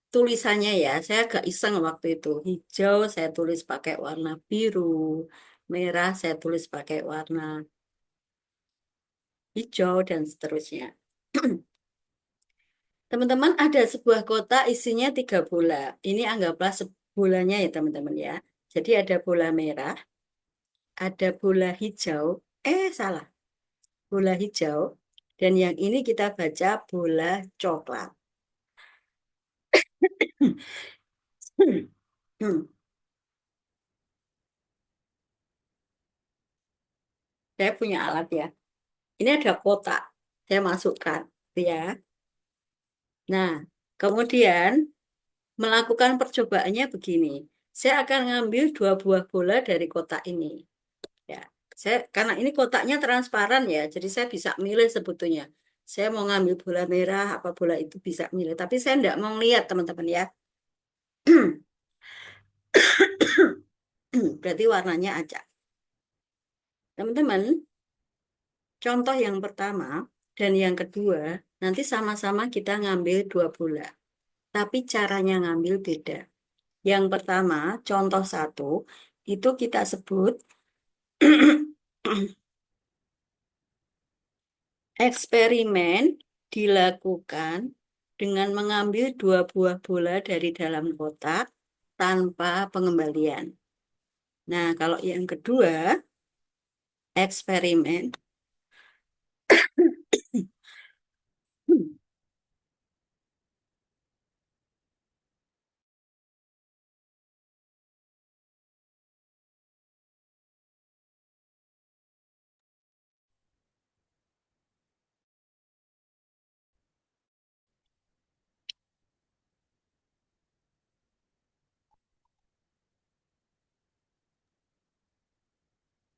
tulisannya ya. Saya agak iseng waktu itu. Hijau saya tulis pakai warna biru, merah saya tulis pakai warna hijau, dan seterusnya. Teman-teman ada sebuah kotak isinya 3 bola. Ini anggaplah bolanya ya teman-teman ya. Jadi ada bola merah, ada bola hijau. Salah. Bola hijau. Dan yang ini kita baca bola coklat. Saya punya alat ya. Ini ada kotak. Saya masukkan. Ya. Nah, kemudian melakukan percobaannya begini. Saya akan ngambil 2 buah bola dari kotak ini. Ya, karena ini kotaknya transparan ya, jadi saya bisa milih sebetulnya. Saya mau ngambil bola merah, apa bola itu bisa milih. Tapi saya tidak mau lihat teman-teman ya. Berarti warnanya acak. Teman-teman, contoh yang pertama dan yang kedua, nanti sama-sama kita ngambil 2 bola. Tapi caranya ngambil beda. Yang pertama, contoh 1, itu kita sebut eksperimen dilakukan dengan mengambil 2 buah bola dari dalam kotak tanpa pengembalian. Nah, kalau yang kedua, eksperimen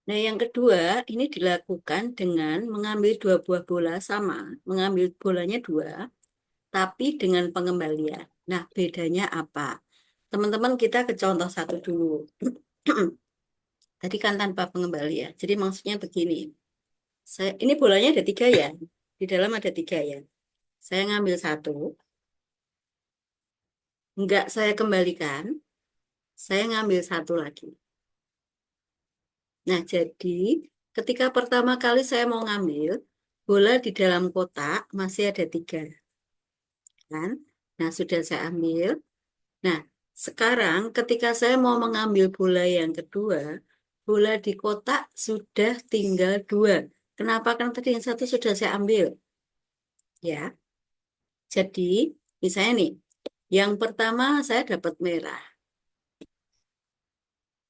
Nah, yang kedua, ini dilakukan dengan mengambil dua buah bola sama, mengambil bolanya dua, tapi dengan pengembalian. Nah, bedanya apa? Teman-teman, kita ke contoh satu dulu. Tadi kan tanpa pengembalian. Jadi maksudnya begini. Ini bolanya ada tiga ya. Di dalam ada tiga ya. Saya ngambil satu, enggak saya kembalikan, saya ngambil satu lagi. Nah, jadi ketika pertama kali saya mau ngambil, bola di dalam kotak masih ada tiga. Kan? Nah, sudah saya ambil. Nah, sekarang ketika saya mau mengambil bola yang kedua, bola di kotak sudah tinggal dua. Kenapa? Karena tadi yang satu sudah saya ambil. Ya, jadi misalnya nih, yang pertama saya dapat merah.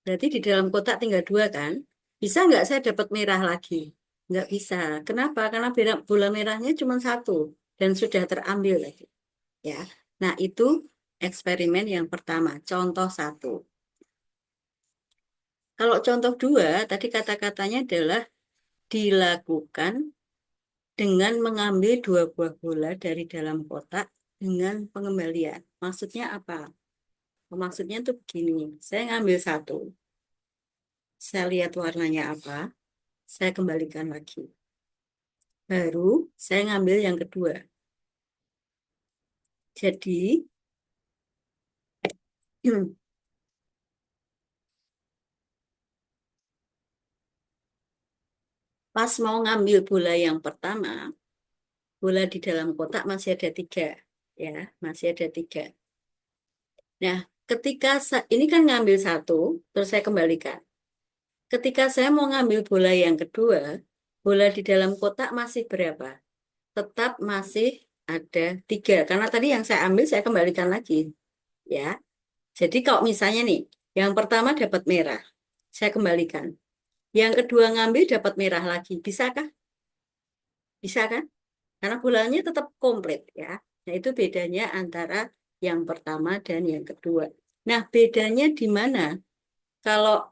Berarti di dalam kotak tinggal dua kan? Bisa nggak saya dapat merah lagi? Nggak bisa. Kenapa? Karena bola merahnya cuma satu dan sudah terambil lagi. Ya. Nah, itu eksperimen yang pertama, contoh satu. Kalau contoh dua, tadi kata-katanya adalah dilakukan dengan mengambil dua buah bola dari dalam kotak dengan pengembalian. Maksudnya apa? Maksudnya tuh begini, saya ngambil satu, saya lihat warnanya apa, saya kembalikan lagi. Baru saya ngambil yang kedua. Jadi, pas mau ngambil bola yang pertama, bola di dalam kotak masih ada tiga. Ya, masih ada tiga. Nah, ketika ini kan ngambil satu, terus saya kembalikan. Ketika saya mau ngambil bola yang kedua, bola di dalam kotak masih berapa? Tetap masih ada tiga. Karena tadi yang saya ambil, saya kembalikan lagi. Ya, jadi kalau misalnya nih, yang pertama dapat merah, saya kembalikan. Yang kedua ngambil dapat merah lagi. Bisakah? Bisa kan? Karena bolanya tetap komplit ya. Nah, itu bedanya antara yang pertama dan yang kedua. Nah, bedanya di mana? Kalau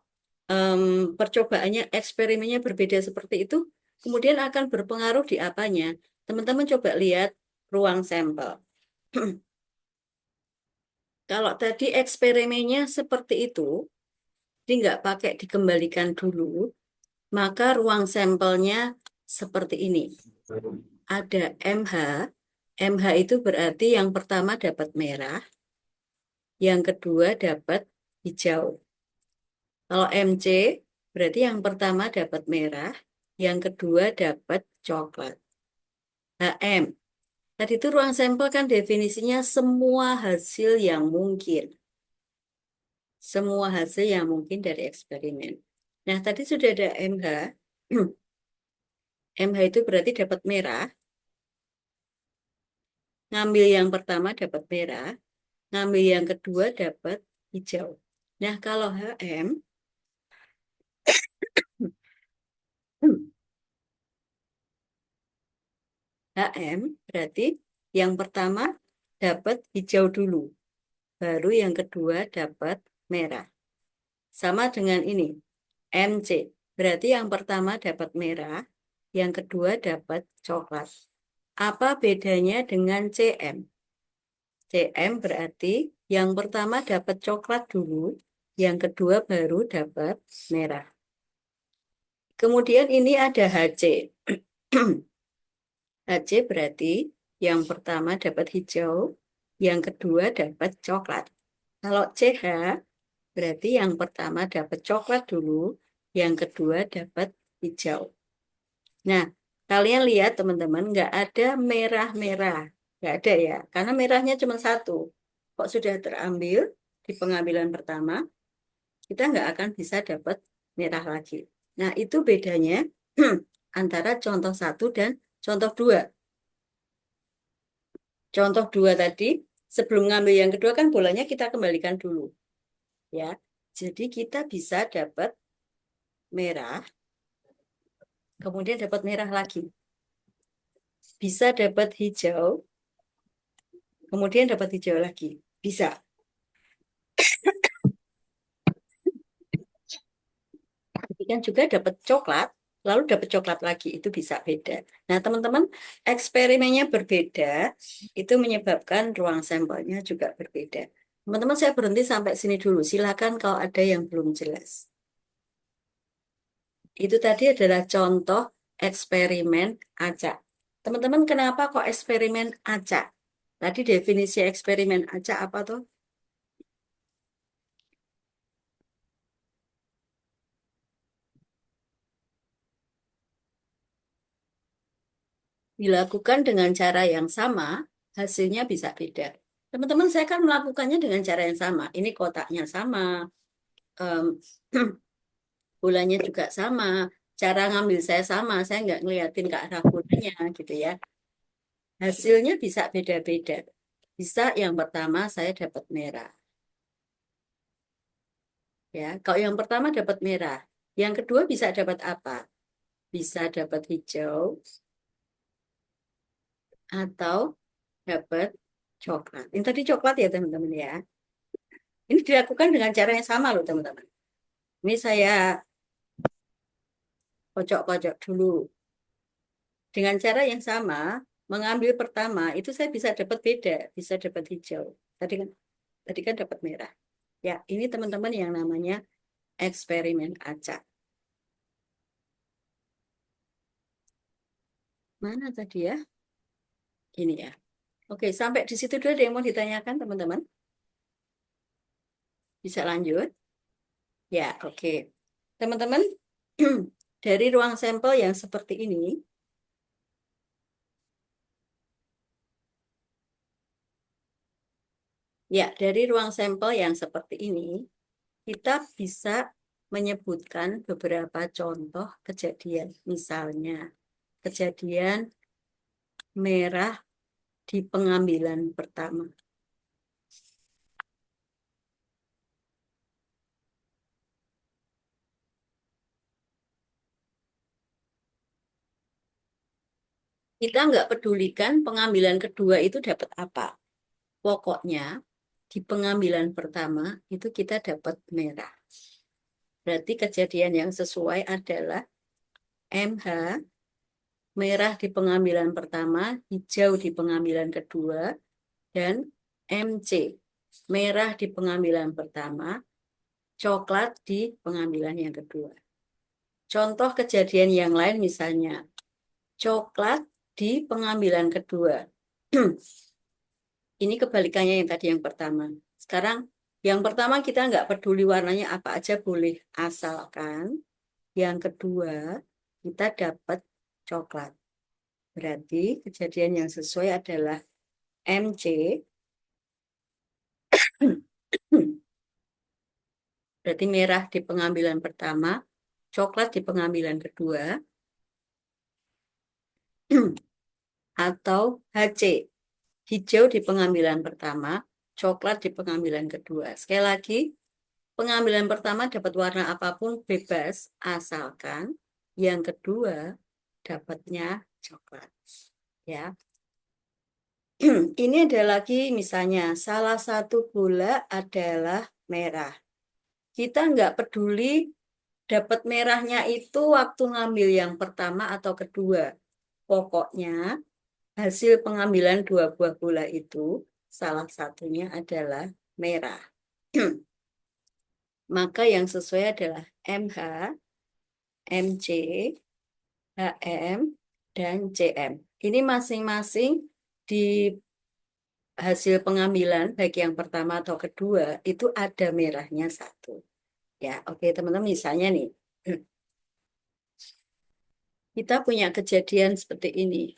percobaannya, eksperimennya berbeda seperti itu, kemudian akan berpengaruh di apanya? Teman-teman coba lihat ruang sampel. Kalau tadi eksperimennya seperti itu, jadi nggak pakai dikembalikan dulu, maka ruang sampelnya seperti ini. Ada MH. MH itu berarti yang pertama dapat merah, yang kedua dapat hijau. Kalau MC berarti yang pertama dapat merah, yang kedua dapat coklat. HM, tadi itu ruang sampel kan definisinya semua hasil yang mungkin. Semua hasil yang mungkin dari eksperimen. Nah, tadi sudah ada MH. MH itu berarti dapat merah. Ngambil yang pertama dapat merah. Ngambil yang kedua dapat hijau. Nah, kalau HM, HM berarti yang pertama dapat hijau dulu. Baru yang kedua dapat merah. Sama dengan ini, MC. Berarti yang pertama dapat merah, yang kedua dapat coklat. Apa bedanya dengan CM? CM berarti yang pertama dapat coklat dulu, yang kedua baru dapat merah. Kemudian ini ada HC. HC berarti yang pertama dapat hijau, yang kedua dapat coklat. Kalau CH berarti yang pertama dapat coklat dulu, yang kedua dapat hijau. Nah, kalian lihat teman-teman, nggak ada merah-merah. Nggak ada ya, karena merahnya cuma satu. Kok sudah terambil di pengambilan pertama, kita nggak akan bisa dapat merah lagi. Nah, itu bedanya antara contoh satu dan contoh dua. Contoh dua tadi, sebelum ngambil yang kedua kan bolanya kita kembalikan dulu. Ya, jadi kita bisa dapat merah, kemudian dapat merah lagi. Bisa dapat hijau, kemudian dapat hijau lagi. Bisa. kan juga dapat coklat, lalu dapat coklat lagi, itu bisa beda. Nah, teman-teman, eksperimennya berbeda, itu menyebabkan ruang sampelnya juga berbeda. Teman-teman, saya berhenti sampai sini dulu. Silakan kalau ada yang belum jelas. Itu tadi adalah contoh eksperimen acak. Teman-teman, kenapa kok eksperimen acak? Tadi definisi eksperimen acak apa tuh? Dilakukan dengan cara yang sama, hasilnya bisa beda. Teman-teman, saya kan melakukannya dengan cara yang sama. Ini kotaknya sama, em, bolanya juga sama, cara ngambil saya sama. Saya nggak ngeliatin ke arah bolanya gitu ya. Hasilnya bisa beda-beda. Bisa yang pertama saya dapat merah. Ya, kalau yang pertama dapat merah, yang kedua bisa dapat apa? Bisa dapat hijau atau dapat coklat. Ini tadi coklat ya teman-teman ya. Ini dilakukan dengan cara yang sama loh teman-teman. Ini saya kocok-kocok dulu. Dengan cara yang sama, mengambil pertama itu saya bisa dapat beda, bisa dapat hijau. Tadi kan dapat merah. Ya, ini teman-teman yang namanya eksperimen acak. Mana tadi ya? Ini ya. Oke, sampai di situ dulu ada yang mau ditanyakan teman-teman. Bisa lanjut? Ya, oke. Teman-teman, dari ruang sampel yang seperti ini, ya, dari ruang sampel yang seperti ini, kita bisa menyebutkan beberapa contoh kejadian. Misalnya, kejadian merah di pengambilan pertama. Kita nggak pedulikan pengambilan kedua itu dapat apa. Pokoknya, di pengambilan pertama itu kita dapat merah. Berarti kejadian yang sesuai adalah MH, merah di pengambilan pertama, hijau di pengambilan kedua, dan MC, merah di pengambilan pertama, coklat di pengambilan yang kedua. Contoh kejadian yang lain misalnya, coklat di pengambilan kedua. Ini kebalikannya yang tadi yang pertama. Sekarang yang pertama kita nggak peduli warnanya apa aja boleh, asalkan yang kedua kita dapat coklat. Berarti kejadian yang sesuai adalah MC. Berarti merah di pengambilan pertama, coklat di pengambilan kedua, atau HC, hijau di pengambilan pertama, coklat di pengambilan kedua. Sekali lagi, pengambilan pertama dapat warna apapun bebas, asalkan yang kedua dapatnya coklat. Ya. Ini ada lagi misalnya, salah satu bola adalah merah. Kita nggak peduli dapat merahnya itu waktu ngambil yang pertama atau kedua. Pokoknya hasil pengambilan dua buah bola itu salah satunya adalah merah. Maka yang sesuai adalah MH, MC, HM, dan CM. Ini masing-masing di hasil pengambilan baik yang pertama atau kedua itu ada merahnya satu. Ya, oke teman-teman misalnya nih. Kita punya kejadian seperti ini.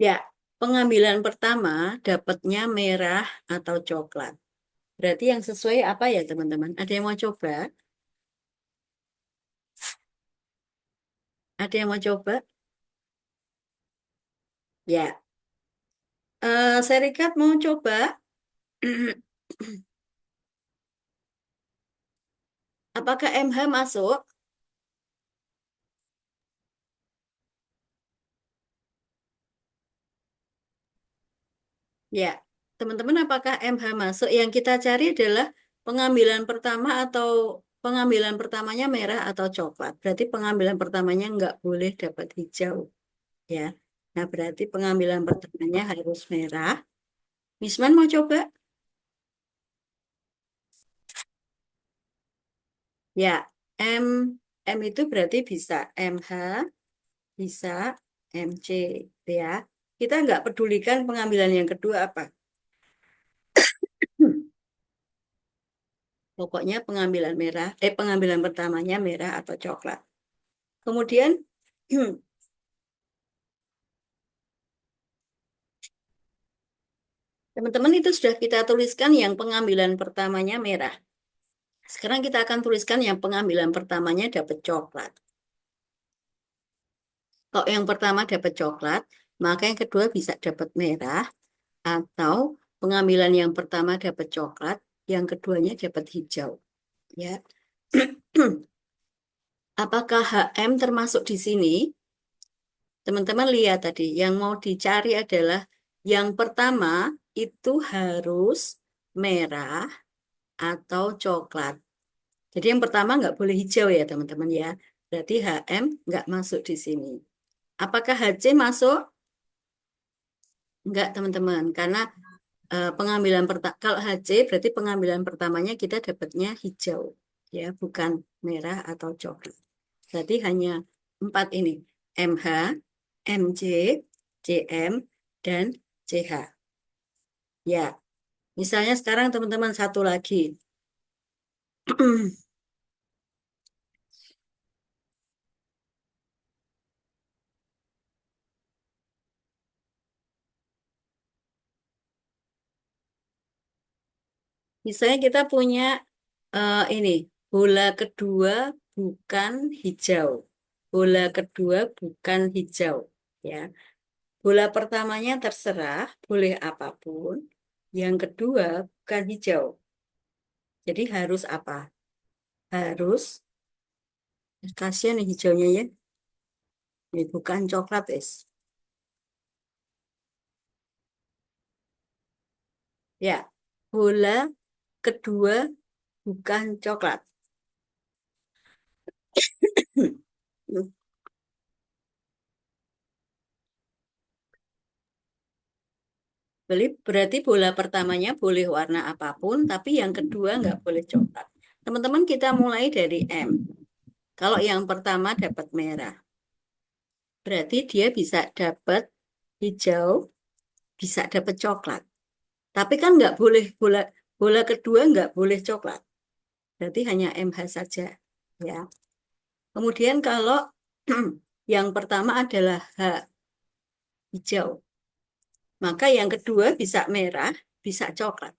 Ya, pengambilan pertama dapatnya merah atau coklat. Berarti yang sesuai apa ya teman-teman? Ada yang mau coba? Ada yang mau coba? Ya, Serikat mau coba? Apakah MH masuk? Ya, teman-teman apakah MH masuk? Yang kita cari adalah pengambilan pertama atau pengambilan pertamanya merah atau coklat. Berarti pengambilan pertamanya nggak boleh dapat hijau. Ya, nah berarti pengambilan pertamanya harus merah. Misman mau coba? Ya, M M itu berarti bisa MH, bisa MC, ya. Kita nggak pedulikan pengambilan yang kedua apa. Pokoknya pengambilan pertamanya merah atau coklat. Kemudian teman-teman itu sudah kita tuliskan yang pengambilan pertamanya merah. Sekarang kita akan tuliskan yang pengambilan pertamanya dapat coklat. Kalau yang pertama dapat coklat, maka yang kedua bisa dapat merah, atau pengambilan yang pertama dapat coklat, yang keduanya dapat hijau. Ya, apakah HM termasuk di sini? Teman-teman lihat tadi, yang mau dicari adalah yang pertama itu harus merah atau coklat. Jadi yang pertama nggak boleh hijau ya teman-teman ya. Berarti HM nggak masuk di sini. Apakah HC masuk? Enggak teman-teman, karena pengambilan kalau HC berarti pengambilan pertamanya kita dapatnya hijau, ya bukan merah atau coklat. Berarti hanya 4 ini, MH, MC, CM, dan CH. Ya, misalnya sekarang teman-teman satu lagi. Misalnya kita punya ini, bola kedua bukan hijau. Bola kedua bukan hijau. Ya, bola pertamanya terserah, boleh apapun. Yang kedua bukan hijau. Jadi harus apa? Harus, kasihan nih hijaunya ya. Ini bukan coklat, es. Ya, bola kedua bukan coklat. Berarti bola pertamanya boleh warna apapun, tapi yang kedua nggak boleh coklat. Teman-teman kita mulai dari M. Kalau yang pertama dapat merah, berarti dia bisa dapat hijau, bisa dapat coklat. Tapi kan nggak boleh bola kedua nggak boleh coklat. Berarti hanya MH saja, ya. Kemudian kalau yang pertama adalah H, hijau, maka yang kedua bisa merah, bisa coklat.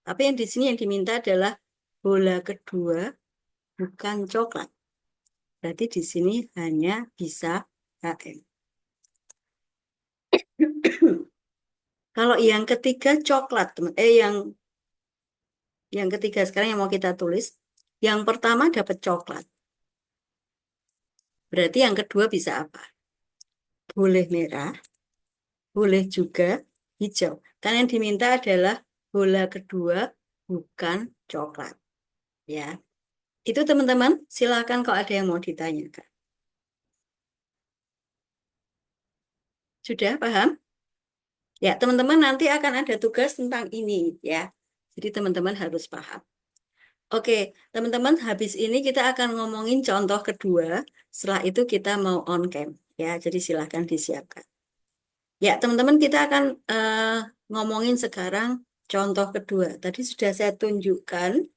Tapi yang di sini yang diminta adalah bola kedua bukan coklat. Berarti di sini hanya bisa HM. Kalau yang ketiga coklat, yang ketiga sekarang yang mau kita tulis, yang pertama dapat coklat. Berarti yang kedua bisa apa? Boleh merah, boleh juga hijau. Karena yang diminta adalah bola kedua bukan coklat. Ya. Itu teman-teman, silakan kalau ada yang mau ditanyakan. Sudah paham? Ya, teman-teman nanti akan ada tugas tentang ini ya. Jadi teman-teman harus paham. Oke, teman-teman habis ini kita akan ngomongin contoh kedua. Setelah itu kita mau on cam ya. Jadi silakan disiapkan. Ya, teman-teman kita akan ngomongin sekarang contoh kedua. Tadi sudah saya tunjukkan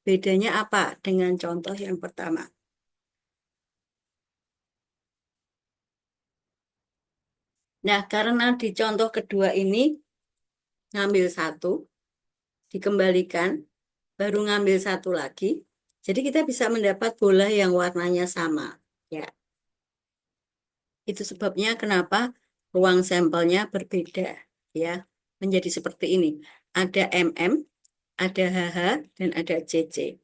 bedanya apa dengan contoh yang pertama. Nah, karena di contoh kedua ini ngambil satu, dikembalikan, baru ngambil satu lagi. Jadi kita bisa mendapat bola yang warnanya sama. Ya, itu sebabnya kenapa ruang sampelnya berbeda. Ya, menjadi seperti ini. Ada MM, ada HH, dan ada CC.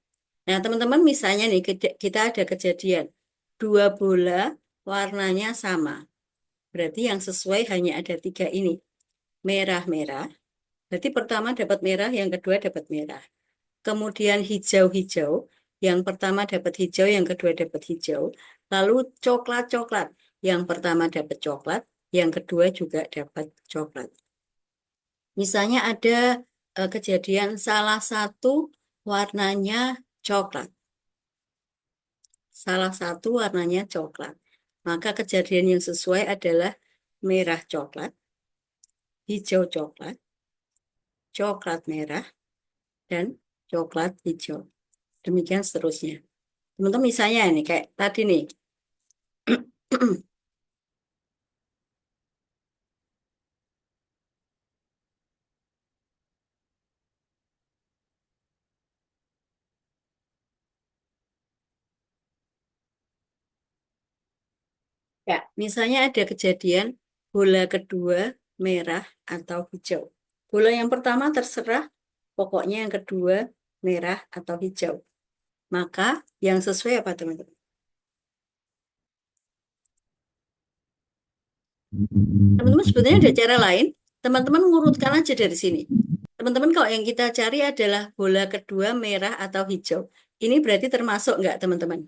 Nah, teman-teman misalnya nih, kita ada kejadian. Dua bola warnanya sama. Berarti yang sesuai hanya ada 3 ini. Merah-merah, Berarti pertama dapat merah, yang kedua dapat merah. Kemudian hijau-hijau, yang pertama dapat hijau, yang kedua dapat hijau. Lalu coklat-coklat, yang pertama dapat coklat, yang kedua juga dapat coklat. Misalnya ada kejadian salah satu warnanya coklat. Salah satu warnanya coklat. Maka kejadian yang sesuai adalah merah coklat, hijau coklat, coklat merah, dan coklat hijau. Demikian seterusnya. Teman-teman misalnya ini kayak tadi nih. Ya, misalnya ada kejadian bola kedua merah atau hijau. Bola yang pertama terserah, pokoknya yang kedua merah atau hijau. Maka yang sesuai apa teman-teman? Teman-teman sebetulnya ada cara lain. Teman-teman ngurutkan aja dari sini. Teman-teman kalau yang kita cari adalah bola kedua merah atau hijau. Ini berarti termasuk enggak teman-teman?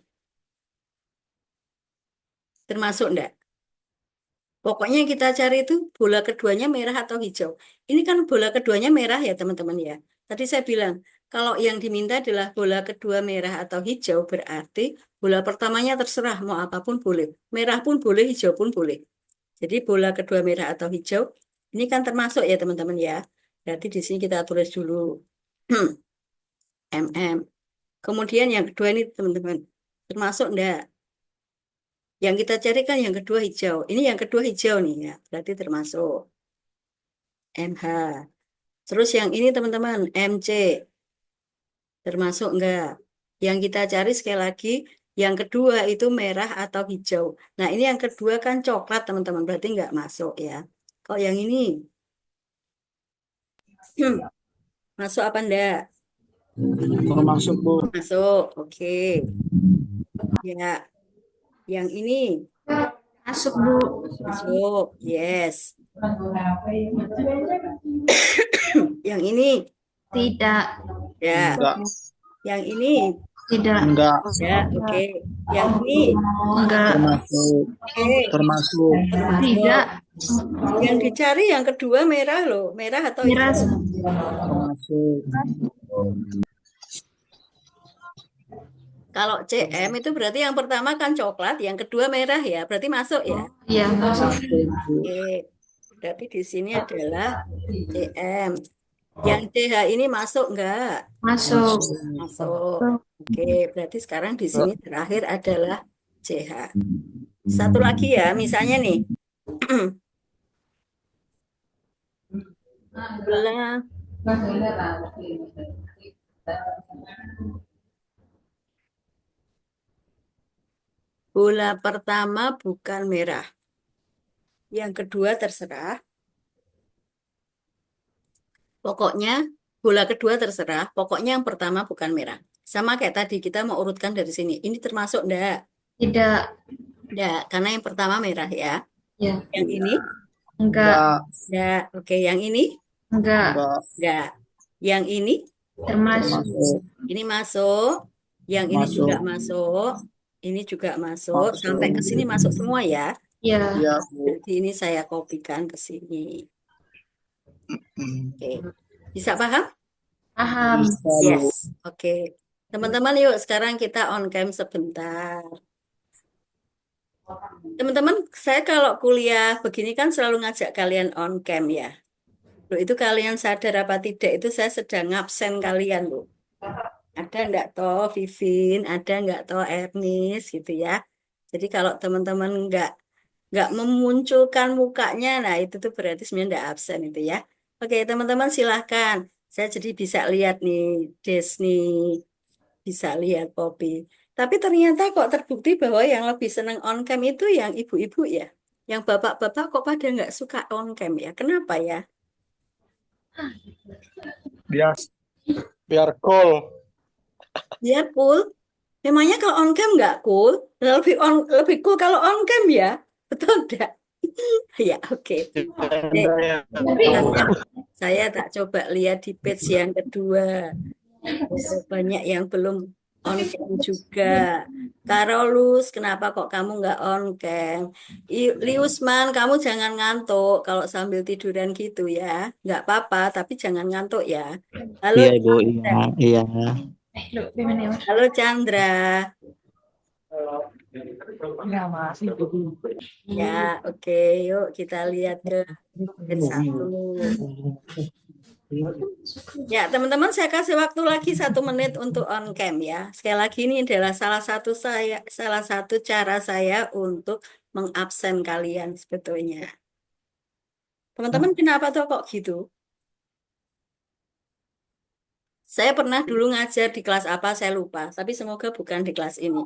Termasuk enggak? Pokoknya yang kita cari itu bola keduanya merah atau hijau. Ini kan bola keduanya merah ya teman-teman ya. Tadi saya bilang, kalau yang diminta adalah bola kedua merah atau hijau, berarti bola pertamanya terserah, mau apapun boleh. Merah pun boleh, hijau pun boleh. Jadi bola kedua merah atau hijau, ini kan termasuk ya teman-teman ya. Berarti di sini kita tulis dulu MM. Kemudian yang kedua ini teman-teman, termasuk enggak? Yang kita cari kan yang kedua hijau. Ini yang kedua hijau nih ya, berarti termasuk MH. Terus yang ini teman-teman, MC. Termasuk enggak? Yang kita cari sekali lagi, yang kedua itu merah atau hijau. Nah ini yang kedua kan coklat teman-teman, berarti enggak masuk ya. Kalau yang ini, masuk apa enggak? Termasuk Bu. Masuk, oke. Ya, yang ini Masuk, Bu. masuk, yes. Yang ini, Tidak. ya. Enggak. Yang ini, Tidak. Enggak. ya, oke. Yang ini, Enggak. Termasuk. oke. Termasuk. Tidak. Yang dicari yang kedua merah loh, merah atau Merah. hijau? Termasuk. Kalau CM itu berarti yang pertama kan coklat, yang kedua merah ya, berarti masuk ya. Iya, masuk. Oke, berarti di sini adalah CM. Yang CH ini masuk enggak? Masuk. Masuk. Oke, berarti sekarang di sini terakhir adalah CH. Satu lagi ya, misalnya nih. Bola bola pertama bukan merah. Yang kedua terserah. Pokoknya bola kedua terserah. Pokoknya yang pertama bukan merah. Sama kayak tadi kita mau urutkan dari sini. Ini termasuk enggak? Tidak. Enggak, karena yang pertama merah ya. Ya. Yang ini Enggak. enggak. Oke, yang ini Enggak. enggak. Yang ini Termasuk. ini masuk. Yang ini Masuk. juga masuk. Ini juga masuk. Sampai ke sini masuk semua ya. Ya. Ya Bu. Jadi ini saya kopikan ke sini. Oke. Bisa paham? Paham. Yes. Oke. Teman-teman yuk sekarang kita on cam sebentar. Teman-teman, saya kalau kuliah begini kan selalu ngajak kalian on cam ya. Loh, itu kalian sadar apa tidak itu saya sedang ngabsen kalian loh. Ada enggak toh Vivin, ada enggak toh Ernest gitu ya. Jadi kalau teman-teman enggak memunculkan mukanya, nah itu tuh berarti sebenarnya enggak absen itu ya. Oke, teman-teman silahkan. Saya jadi bisa lihat nih, Desni, bisa lihat Poppy. Tapi ternyata kok terbukti bahwa yang lebih senang on cam itu yang ibu-ibu ya. Yang bapak-bapak kok pada nggak suka on cam ya. Kenapa ya? Biar cool. Biar cool. Memangnya kalau on cam nggak cool? Lebih cool kalau on cam ya. Betul enggak? Ya, oke. Enggak ya. Saya tak coba lihat di page yang kedua. Banyak yang belum on cam juga. Karolus, kenapa kok kamu nggak on cam? Liusman, kamu jangan ngantuk kalau sambil tiduran gitu ya. Nggak apa-apa, tapi jangan ngantuk ya. Halo, Iya Ibu, iya, iya. Loh, di mana ya? halo Chandra. Ya, oke. Yuk kita lihat ke page 1. Ya, teman-teman, saya kasih waktu lagi 1 menit untuk on cam ya. Sekali lagi ini adalah salah satu cara saya untuk mengabsen kalian sebetulnya. Teman-teman, kenapa tuh kok gitu? Saya pernah dulu ngajar di kelas apa, saya lupa. Tapi semoga bukan di kelas ini.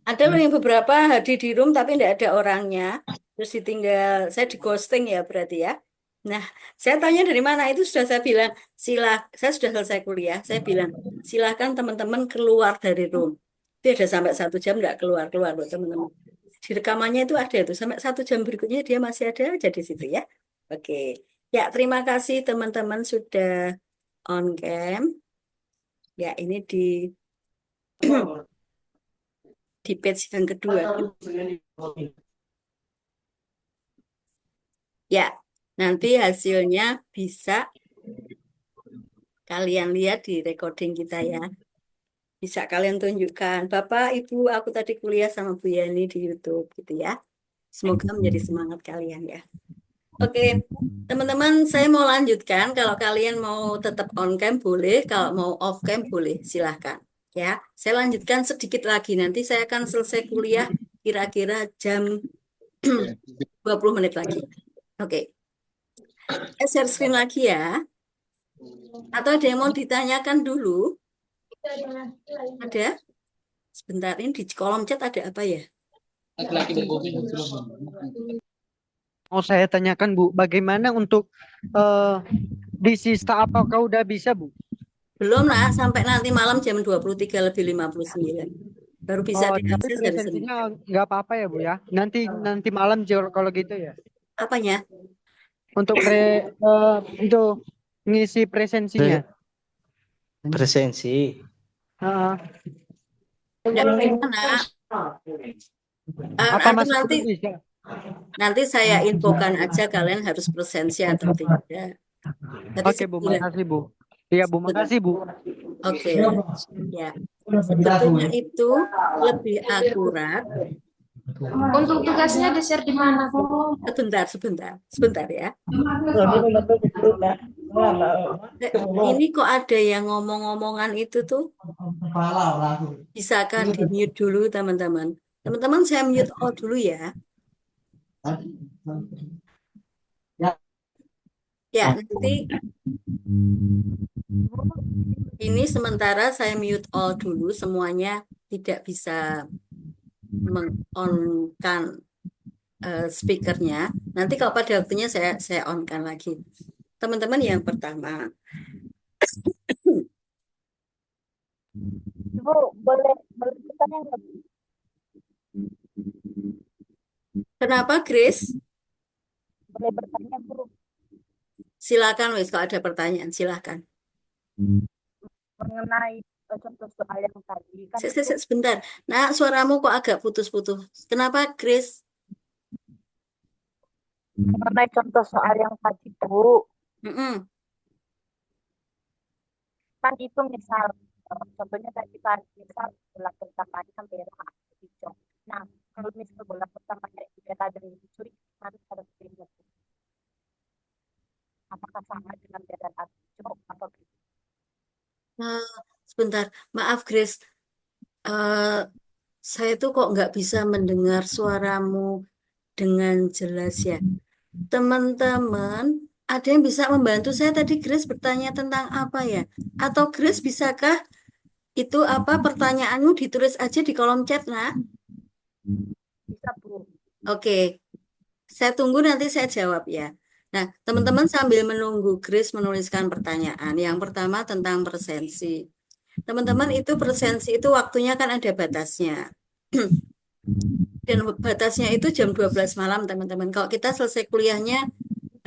Ada loh yang beberapa hadir di room tapi tidak ada orangnya. Terus ditinggal, saya di ghosting ya berarti ya. Nah, saya tanya dari mana itu sudah saya bilang, saya sudah selesai kuliah. Saya bilang, silahkan teman-teman keluar dari room. Itu ada sampai 1 jam nggak keluar-keluar loh teman-teman. Di rekamannya itu ada itu, sampai 1 jam berikutnya dia masih ada aja di situ ya. Oke, ya terima kasih teman-teman sudah on cam. Ya ini di page yang kedua. Ya, nanti hasilnya bisa kalian lihat di recording kita ya. Bisa kalian tunjukkan, Bapak, Ibu, aku tadi kuliah sama Bu Yani di YouTube gitu ya. Semoga menjadi semangat kalian ya. Oke, teman-teman, saya mau lanjutkan. Kalau kalian mau tetap on cam boleh, kalau mau off cam boleh, silahkan. Ya, saya lanjutkan sedikit lagi. Nanti saya akan selesai kuliah kira-kira jam 20 menit lagi. Oke, saya share screen lagi ya. Atau ada yang mau ditanyakan dulu? Ada? Sebentar, ini di kolom chat ada apa ya? Mau saya tanyakan Bu, bagaimana untuk di sista apakah udah bisa Bu? Belum lah, sampai nanti malam jam 23:59. Baru bisa Tapi diakses dari sini. presensinya nggak apa-apa ya Bu ya? Nanti malam kalau gitu ya? Apanya? Untuk untuk ngisi presensinya. Presensi. Heeh. Ya, gimana? Apa Atau masih nanti belum bisa? nanti saya infokan aja kalian harus presensi atau tidak. Tapi Oke Bu, makasih Bu. Iya Bu, makasih Bu. Oke, ya. Sebetulnya itu lebih akurat. Untuk tugasnya di-share di mana kok? Sebentar ya. Ini kok ada yang ngomong-ngomongan itu tuh? Bisakah di mute dulu teman-teman? Teman-teman saya mute all dulu ya. Ya, nanti ini sementara saya mute all dulu, semuanya tidak bisa meng-on-kan speakernya. Nanti kalau pada waktunya saya on-kan lagi. Teman-teman yang pertama. Bu, boleh bertanya nggak? Kenapa, Grace? Boleh bertanya Bu, Silakan, wes kalau ada pertanyaan, silakan. mengenai contoh soal yang tadi kan Sebentar. Nah, suaramu kok agak putus-putus. Kenapa, Grace? mengenai contoh soal yang tadi Bu, Mm-mm. kan itu misal contohnya tadi kan misal bola pertamanya kan merah hijau. Nah, kalau misal bola pertamanya tidak ada yang dicuri, harus ada pindah. Apakah sama dengan merah atau hijau atau tidak? Nah, sebentar. Maaf, Grace. Saya tuh kok nggak bisa mendengar suaramu dengan jelas ya. Teman-teman, ada yang bisa membantu saya tadi Grace bertanya tentang apa ya? Atau Grace bisakah itu apa pertanyaanmu ditulis aja di kolom chat, nak? Bisa Bu. Oke, saya tunggu nanti saya jawab ya. Nah, teman-teman sambil menunggu Grace menuliskan pertanyaan. Yang pertama tentang presensi. Teman-teman itu presensi itu waktunya kan ada batasnya. Dan batasnya itu jam 12 malam, teman-teman. Kalau kita selesai kuliahnya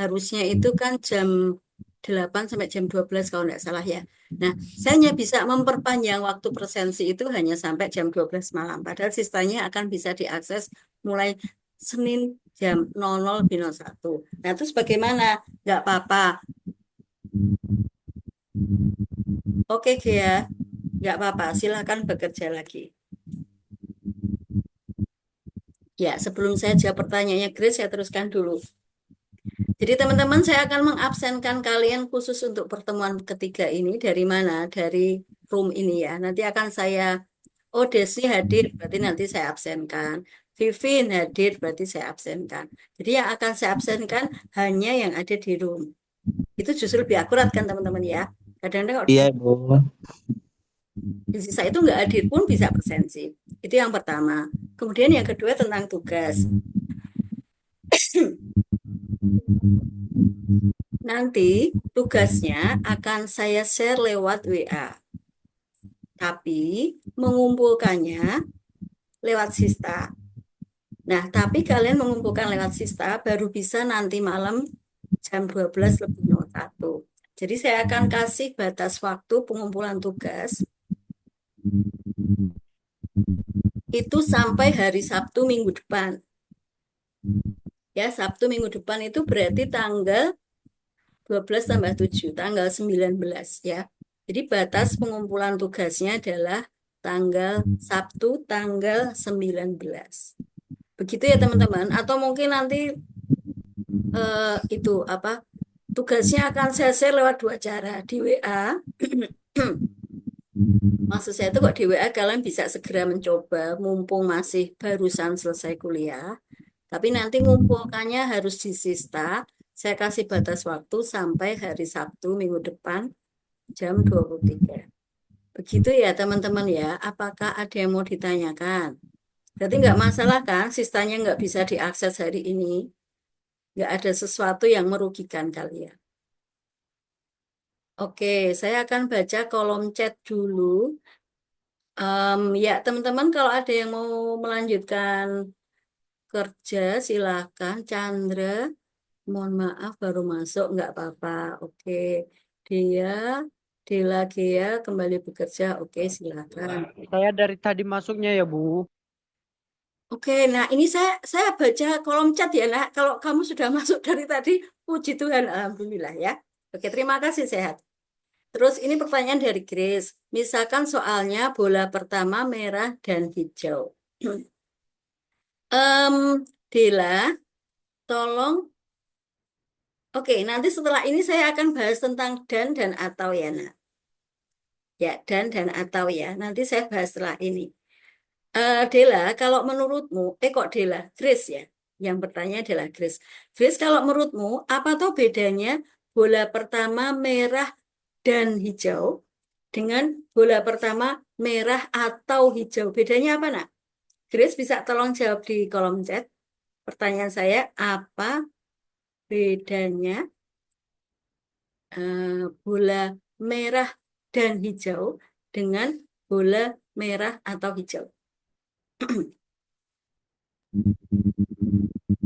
harusnya itu kan jam 8 sampai jam 12 kalau nggak salah ya. Nah, saya hanya bisa memperpanjang waktu presensi itu hanya sampai jam 12 malam. Padahal sistemnya akan bisa diakses mulai Senin jam 00.01. Nah, terus bagaimana? Nggak apa-apa. Oke, Gia. Nggak apa-apa. Silakan bekerja lagi. Ya, sebelum saya jawab pertanyaannya Grace, saya teruskan dulu. Jadi teman-teman, saya akan mengabsenkan kalian khusus untuk pertemuan ketiga ini. Dari mana? Dari room ini ya. Nanti akan saya, oh Desi hadir, berarti nanti saya absenkan. Vivin hadir, berarti saya absenkan. Jadi yang akan saya absenkan hanya yang ada di room. Itu justru lebih akurat kan teman-teman ya. Kadang-kadang kalau Iya, Bu. di sisa itu nggak hadir pun bisa presensi. Itu yang pertama. Kemudian yang kedua tentang tugas. Nanti tugasnya akan saya share lewat WA. Tapi mengumpulkannya lewat Sista. Nah, tapi kalian mengumpulkan lewat Sista baru bisa nanti malam jam 12:01. Jadi saya akan kasih batas waktu pengumpulan tugas itu sampai hari Sabtu minggu depan. Ya, Sabtu minggu depan itu berarti tanggal 12 tambah 7, tanggal 19 ya. Jadi batas pengumpulan tugasnya adalah tanggal Sabtu tanggal 19. Begitu ya teman-teman. Atau mungkin nanti itu apa? Tugasnya akan saya share lewat dua cara di WA. Maksud saya itu kok di WA kalian bisa segera mencoba mumpung masih barusan selesai kuliah. Tapi nanti ngumpulkannya harus di Sista. Saya kasih batas waktu sampai hari Sabtu minggu depan jam 23. Begitu ya teman-teman ya. Apakah ada yang mau ditanyakan? Berarti nggak masalah kan sistanya nggak bisa diakses hari ini. Nggak ada sesuatu yang merugikan kalian. Oke, saya akan baca kolom chat dulu. Ya teman-teman kalau ada yang mau melanjutkan kerja silakan. Chandra, mohon maaf baru masuk nggak apa-apa. Oke, dia, Dela Gea kembali bekerja. Oke, silakan. Saya dari tadi masuknya ya, Bu. Oke, nah ini saya baca kolom chat ya, nak. Kalau kamu sudah masuk dari tadi, puji Tuhan, alhamdulillah ya. Oke, terima kasih sehat. Terus ini pertanyaan dari Grace. Misalkan soalnya bola pertama merah dan hijau. Dela, tolong. Oke, nanti setelah ini saya akan bahas tentang dan atau ya, nak. Ya, dan atau ya. Nanti saya bahas setelah ini. Dela, kalau menurutmu, kok Dela, Grace ya, yang bertanya adalah Grace. Grace, kalau menurutmu, apa tuh bedanya bola pertama merah dan hijau dengan bola pertama merah atau hijau? Bedanya apa, nak? Grace bisa tolong jawab di kolom chat. Pertanyaan saya, apa bedanya bola merah dan hijau dengan bola merah atau hijau?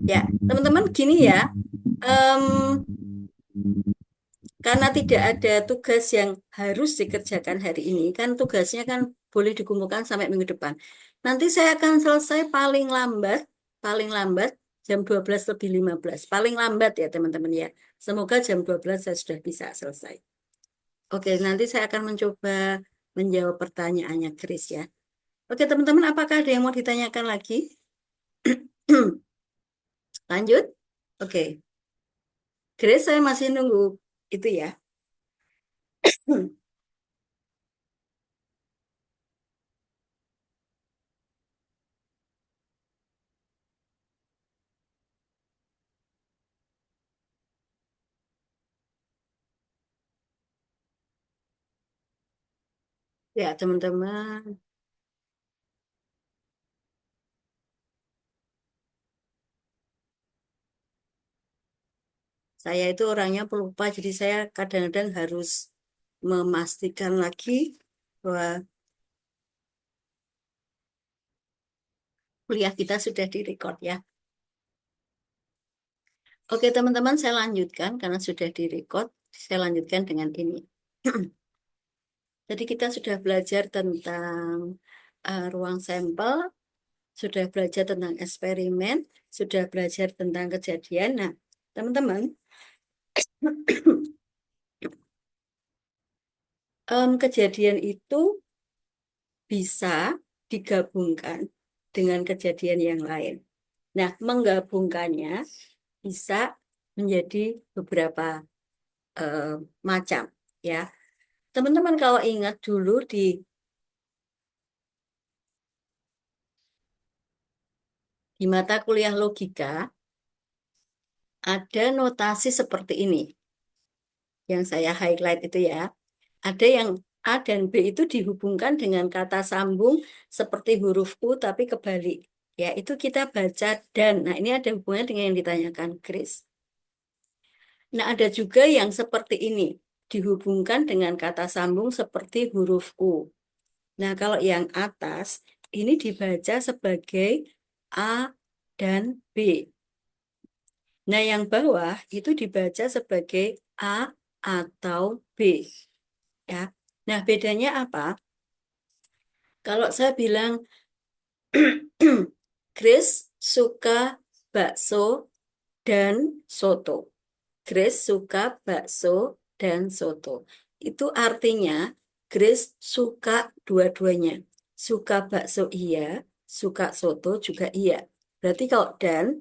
Ya, teman-teman gini ya, karena tidak ada tugas yang harus dikerjakan hari ini, kan tugasnya kan boleh dikumpulkan sampai minggu depan. Nanti saya akan selesai paling lambat jam 12:15. Paling lambat ya teman-teman ya. Semoga jam 12 saya sudah bisa selesai. Oke, nanti saya akan mencoba menjawab pertanyaannya Chris ya. Oke teman-teman, apakah ada yang mau ditanyakan lagi? Lanjut? Oke. Grace, saya masih nunggu itu ya. Ya, teman-teman. Saya itu orangnya pelupa, jadi saya kadang-kadang harus memastikan lagi bahwa kuliah kita sudah direkod ya. Oke, teman-teman, saya lanjutkan karena sudah direkod. Saya lanjutkan dengan ini. Jadi kita sudah belajar tentang ruang sampel, sudah belajar tentang eksperimen, sudah belajar tentang kejadian. Nah, teman-teman, kejadian itu bisa digabungkan dengan kejadian yang lain. Nah, menggabungkannya bisa menjadi beberapa macam, ya. Teman-teman kalau ingat dulu di mata kuliah logika ada notasi seperti ini yang saya highlight itu ya. Ada yang A dan B itu dihubungkan dengan kata sambung seperti huruf U tapi kebalik. Ya, itu kita baca dan. Nah, ini ada hubungannya dengan yang ditanyakan Chris. Nah, ada juga yang seperti ini, dihubungkan dengan kata sambung seperti huruf U. Nah, kalau yang atas, ini dibaca sebagai A dan B. Nah, yang bawah itu dibaca sebagai A atau B. Ya. Nah, bedanya apa? Kalau saya bilang, Grace suka bakso dan soto. Grace suka bakso dan soto. Itu artinya Grace suka dua-duanya. Suka bakso iya, suka soto juga iya. Berarti kalau dan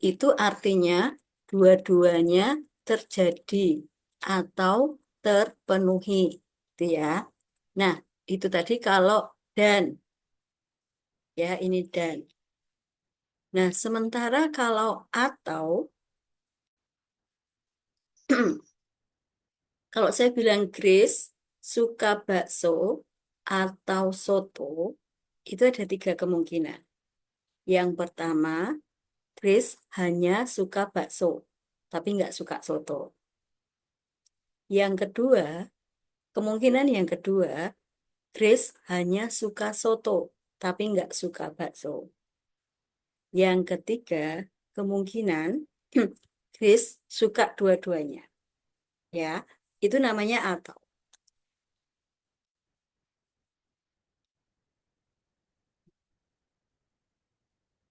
itu artinya dua-duanya terjadi atau terpenuhi. Gitu ya. Nah, itu tadi kalau dan. Ya, ini dan. Nah, sementara kalau atau kalau saya bilang Grace suka bakso atau soto, itu ada 3 kemungkinan. Yang pertama, Grace hanya suka bakso, tapi nggak suka soto. Yang kedua, kemungkinan yang kedua, Grace hanya suka soto, tapi nggak suka bakso. Yang ketiga, kemungkinan Grace suka dua-duanya. Ya, itu namanya atau.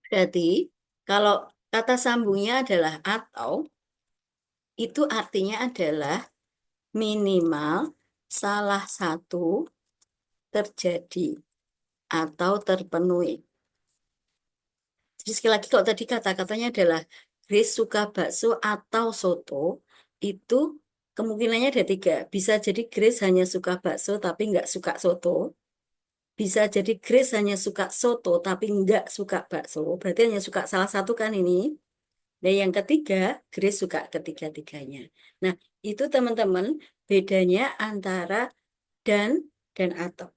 Berarti kalau kata sambungnya adalah atau, itu artinya adalah minimal salah satu terjadi atau terpenuhi. Jadi sekali lagi kalau tadi kata-katanya adalah Grace suka bakso atau soto, itu kemungkinannya ada 3. Bisa jadi Grace hanya suka bakso tapi nggak suka soto. Bisa jadi Grace hanya suka soto tapi nggak suka bakso. Berarti hanya suka salah satu kan ini. Dan yang ketiga, Grace suka ketiga-tiganya. Nah, itu teman-teman bedanya antara dan atau.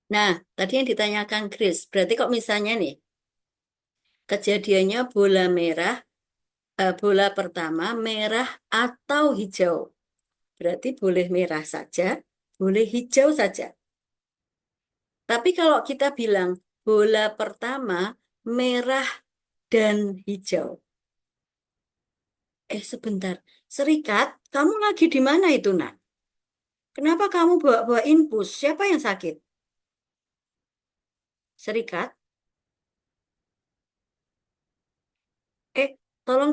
Nah, tadi yang ditanyakan Grace, berarti kok misalnya nih, kejadiannya bola pertama merah atau hijau. Berarti boleh merah saja, boleh hijau saja. Tapi kalau kita bilang bola pertama merah dan hijau. Sebentar. Serikat, kamu lagi di mana itu, Nak? Kenapa kamu bawa-bawa infus? Siapa yang sakit? Serikat? Eh, tolong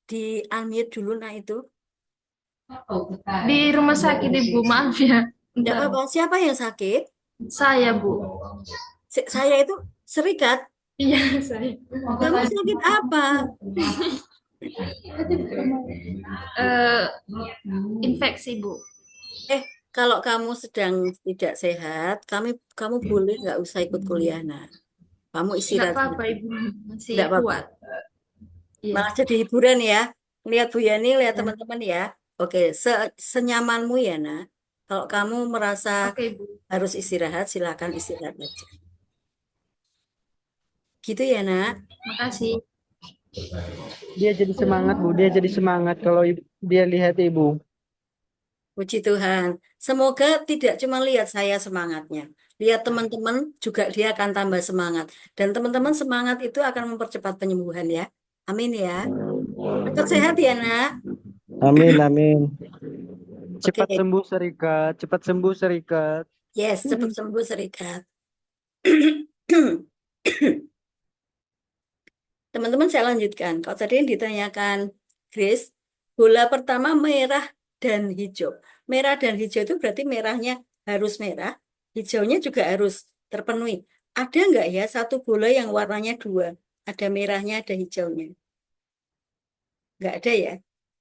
di unmute dulu, nah itu. Di rumah sakit Ibu, maaf ya. Tidak Bentar. apa-apa. Siapa yang sakit? Saya, Bu. Saya itu serikat. Iya, saya. Kamu sakit apa? Eh, infeksi, Bu. Kalau kamu sedang tidak sehat, kamu boleh nggak usah ikut kuliah, nah. Kamu Nggak istirahat. apa-apa, Ibu. Masih Nggak apa-apa. kuat. Iya. Malah jadi hiburan ya. Lihat Bu Yani, lihat Ya. teman-teman ya. Oke, senyamanmu ya, nah. Kalau kamu merasa Oke, Bu. harus istirahat, silakan istirahat aja. Gitu ya, Nak. Makasih. Dia jadi semangat, Bu. Dia jadi semangat kalau dia lihat Ibu. Puji Tuhan. Semoga tidak cuma lihat saya semangatnya. Lihat teman-teman juga dia akan tambah semangat. Dan teman-teman semangat itu akan mempercepat penyembuhan ya. Amin ya. Cepat sehat ya nak. Amin, amin. Oke. Cepat sembuh Serikat, cepat sembuh Serikat. Yes, cepat sembuh Serikat. Teman-teman saya lanjutkan. Kalau tadi yang ditanyakan Grace, bola pertama merah dan hijau. Merah dan hijau itu berarti merahnya harus merah, hijaunya juga harus terpenuhi. Ada nggak ya satu bola yang warnanya dua? Ada merahnya, ada hijaunya. Nggak ada ya.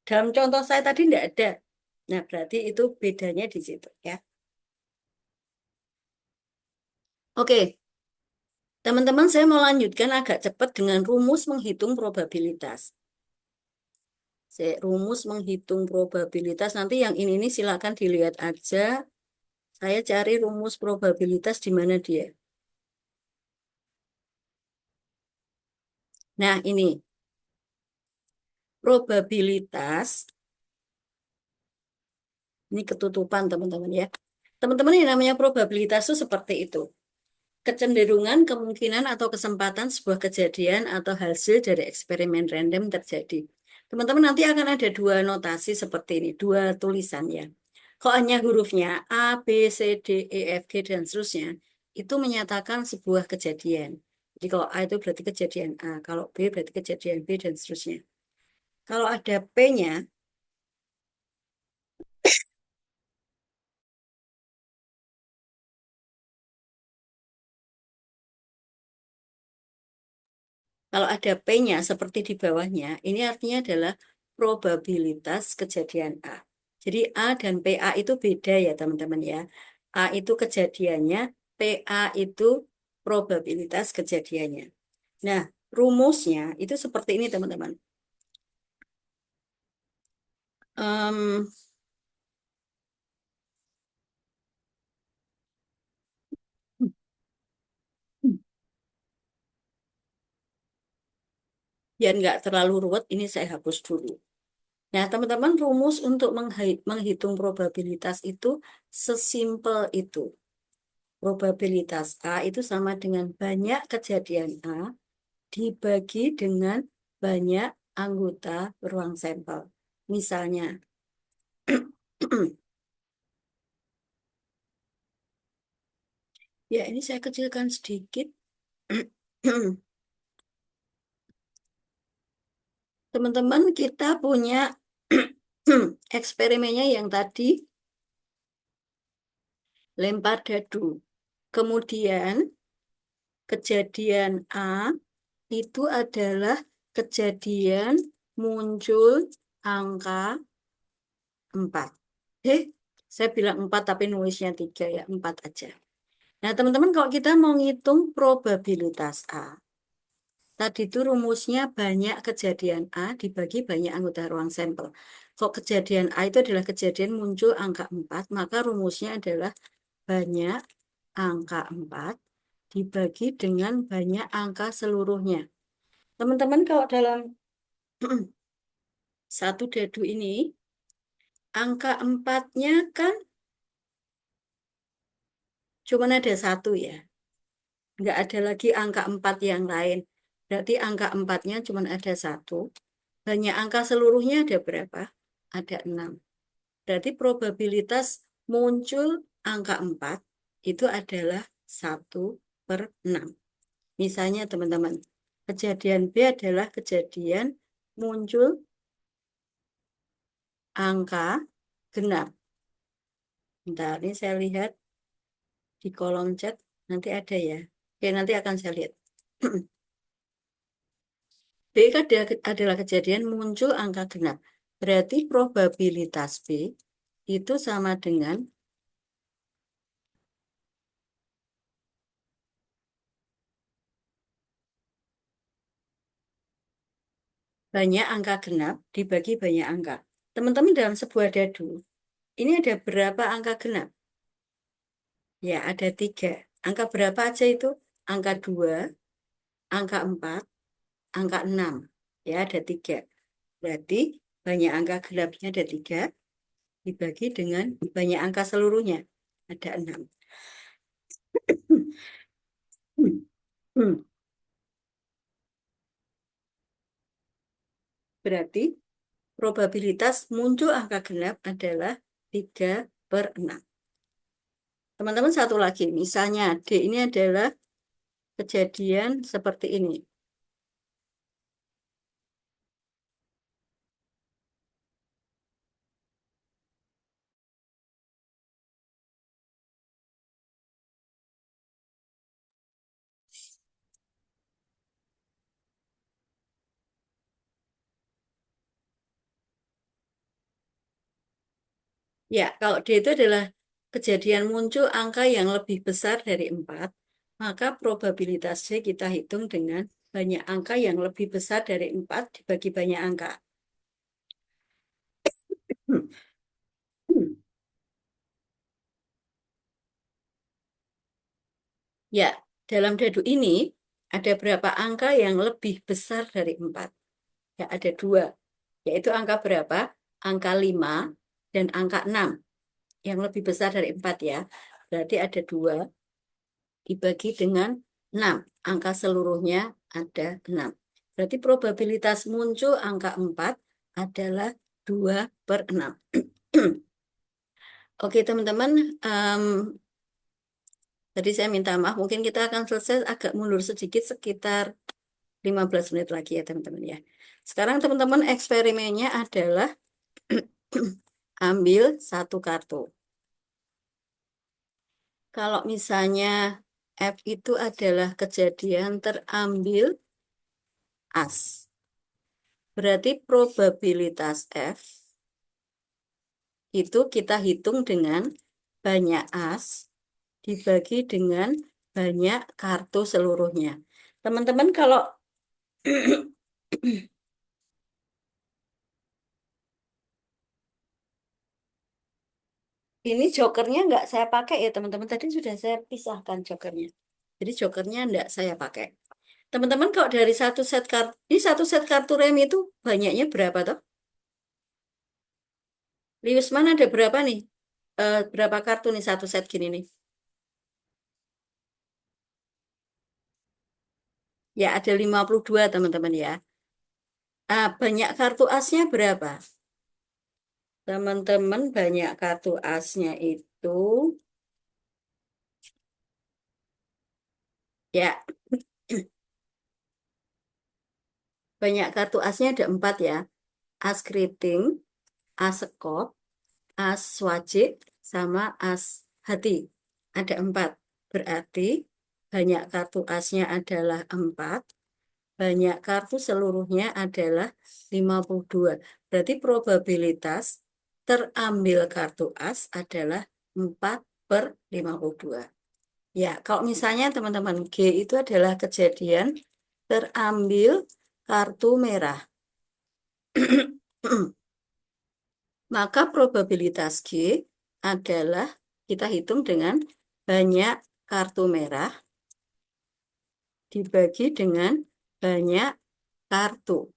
Dalam contoh saya tadi nggak ada. Nah, berarti itu bedanya di situ ya. Oke, teman-teman saya mau lanjutkan agak cepat dengan rumus menghitung probabilitas. Rumus menghitung probabilitas. Nanti yang ini silakan dilihat aja. Saya cari rumus probabilitas di mana dia. Nah, ini. Probabilitas. Ini ketutupan, teman-teman ya. Teman-teman, yang namanya probabilitas itu seperti itu. Kecenderungan, kemungkinan, atau kesempatan sebuah kejadian atau hasil dari eksperimen random terjadi. Teman-teman, nanti akan ada dua notasi seperti ini, dua tulisan ya. Kok hanya hurufnya A, B, C, D, E, F, G, dan seterusnya, itu menyatakan sebuah kejadian. Jadi kalau A itu berarti kejadian A, kalau B berarti kejadian B, dan seterusnya. Kalau ada P-nya, kalau ada P-nya seperti di bawahnya, ini artinya adalah probabilitas kejadian A. Jadi A dan PA itu beda ya teman-teman ya. A itu kejadiannya, PA itu probabilitas kejadiannya. Nah, rumusnya itu seperti ini teman-teman. Biar nggak terlalu ruwet, ini saya hapus dulu. Nah, teman-teman, rumus untuk menghitung probabilitas itu sesimpel itu. Probabilitas A itu sama dengan banyak kejadian A dibagi dengan banyak anggota ruang sampel. Misalnya, ya ini saya kecilkan sedikit. Teman-teman, kita punya eksperimennya yang tadi lempar dadu. Kemudian kejadian A itu adalah kejadian muncul angka 4. Saya bilang 4 tapi nulisnya 3 ya, 4 aja. Nah, teman-teman kalau kita mau ngitung probabilitas A, tadi itu rumusnya banyak kejadian A dibagi banyak anggota ruang sampel. Kalau kejadian A itu adalah kejadian muncul angka 4, maka rumusnya adalah banyak angka 4 dibagi dengan banyak angka seluruhnya. Teman-teman kalau dalam satu dadu ini, angka 4-nya kan cuma ada 1 ya. Nggak ada lagi angka 4 yang lain. Berarti angka 4-nya cuma ada 1. Banyak angka seluruhnya ada berapa? Ada 6. Berarti probabilitas muncul angka 4 itu adalah 1/6. Misalnya teman-teman, kejadian B adalah kejadian muncul angka genap. Bentar, ini saya lihat di kolom chat, nanti ada ya. Oke, nanti akan saya lihat. B adalah kejadian muncul angka genap. Berarti probabilitas B itu sama dengan banyak angka genap dibagi banyak angka. Teman-teman dalam sebuah dadu, ini ada berapa angka genap? Ya, ada 3. Angka berapa aja itu? Angka 2, angka 4, angka 6. Ya, ada 3. Berarti banyak angka genapnya ada 3. dibagi dengan banyak angka seluruhnya. Ada 6. Berarti probabilitas muncul angka genap adalah 3/6. Teman-teman satu lagi, misalnya D ini adalah kejadian seperti ini. Ya, kalau D itu adalah kejadian muncul angka yang lebih besar dari 4, maka probabilitas D kita hitung dengan banyak angka yang lebih besar dari 4 dibagi banyak angka. Ya, dalam dadu ini ada berapa angka yang lebih besar dari 4? Ya, ada 2. Yaitu angka berapa? Angka 5 dan angka 6. Yang lebih besar dari 4 ya. Berarti ada 2 dibagi dengan 6. Angka seluruhnya ada 6. Berarti probabilitas muncul angka 4 adalah 2/6. Oke teman-teman, tadi saya minta maaf, mungkin kita akan selesai agak mundur sedikit, sekitar 15 menit lagi ya teman-teman ya. Sekarang teman-teman eksperimennya adalah ambil satu kartu. Kalau misalnya F itu adalah kejadian terambil as, berarti probabilitas F itu kita hitung dengan banyak as dibagi dengan banyak kartu seluruhnya. Teman-teman kalau ini jokernya nggak saya pakai ya teman-teman. Tadi sudah saya pisahkan jokernya. Jadi jokernya nggak saya pakai. Teman-teman kalau dari satu set kartu, ini satu set kartu remi itu banyaknya berapa toh? Liusman ada berapa nih? Berapa kartu nih satu set gini nih? Ya ada 52 teman-teman ya. Banyak kartu asnya berapa? Teman-teman banyak kartu asnya itu ya banyak kartu asnya ada 4 ya. As keriting, as sekop, as wajik, sama as hati. Ada 4. Berarti banyak kartu asnya adalah 4. Banyak kartu seluruhnya adalah 52. Berarti probabilitas terambil kartu as adalah 4/52. Ya, kalau misalnya teman-teman G itu adalah kejadian terambil kartu merah. Maka probabilitas G adalah kita hitung dengan banyak kartu merah dibagi dengan banyak kartu.